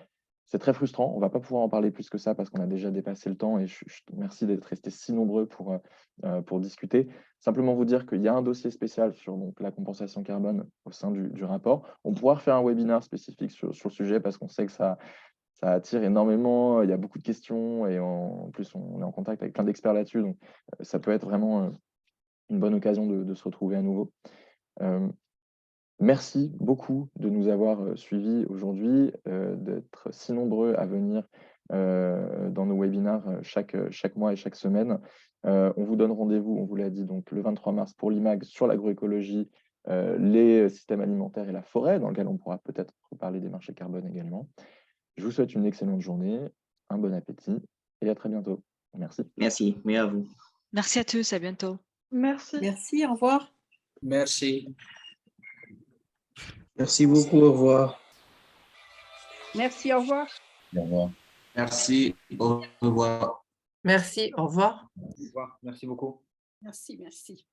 C'est très frustrant, on ne va pas pouvoir en parler plus que ça parce qu'on a déjà dépassé le temps et je merci d'être restés si nombreux pour discuter. Simplement vous dire qu'il y a un dossier spécial sur la compensation carbone au sein du rapport. On pourra refaire un webinaire spécifique sur le sujet parce qu'on sait que ça attire énormément, il y a beaucoup de questions et en plus on est en contact avec plein d'experts là-dessus, donc ça peut être vraiment une bonne occasion de se retrouver à nouveau. Merci beaucoup de nous avoir suivis aujourd'hui, d'être si nombreux à venir dans nos webinaires chaque mois et chaque semaine. On vous donne rendez-vous, on vous l'a dit, donc le 23 mars pour l'IMAG sur l'agroécologie, les systèmes alimentaires et la forêt, dans lequel on pourra peut-être reparler des marchés carbone également. Je vous souhaite une excellente journée, un bon appétit et à très bientôt. Merci. Merci, mais à vous. Merci à tous, à bientôt. Merci. Merci, au revoir. Merci. Merci beaucoup, au revoir. Merci, au revoir. Au revoir. Merci, au revoir. Merci, au revoir. Au revoir, merci beaucoup. Merci.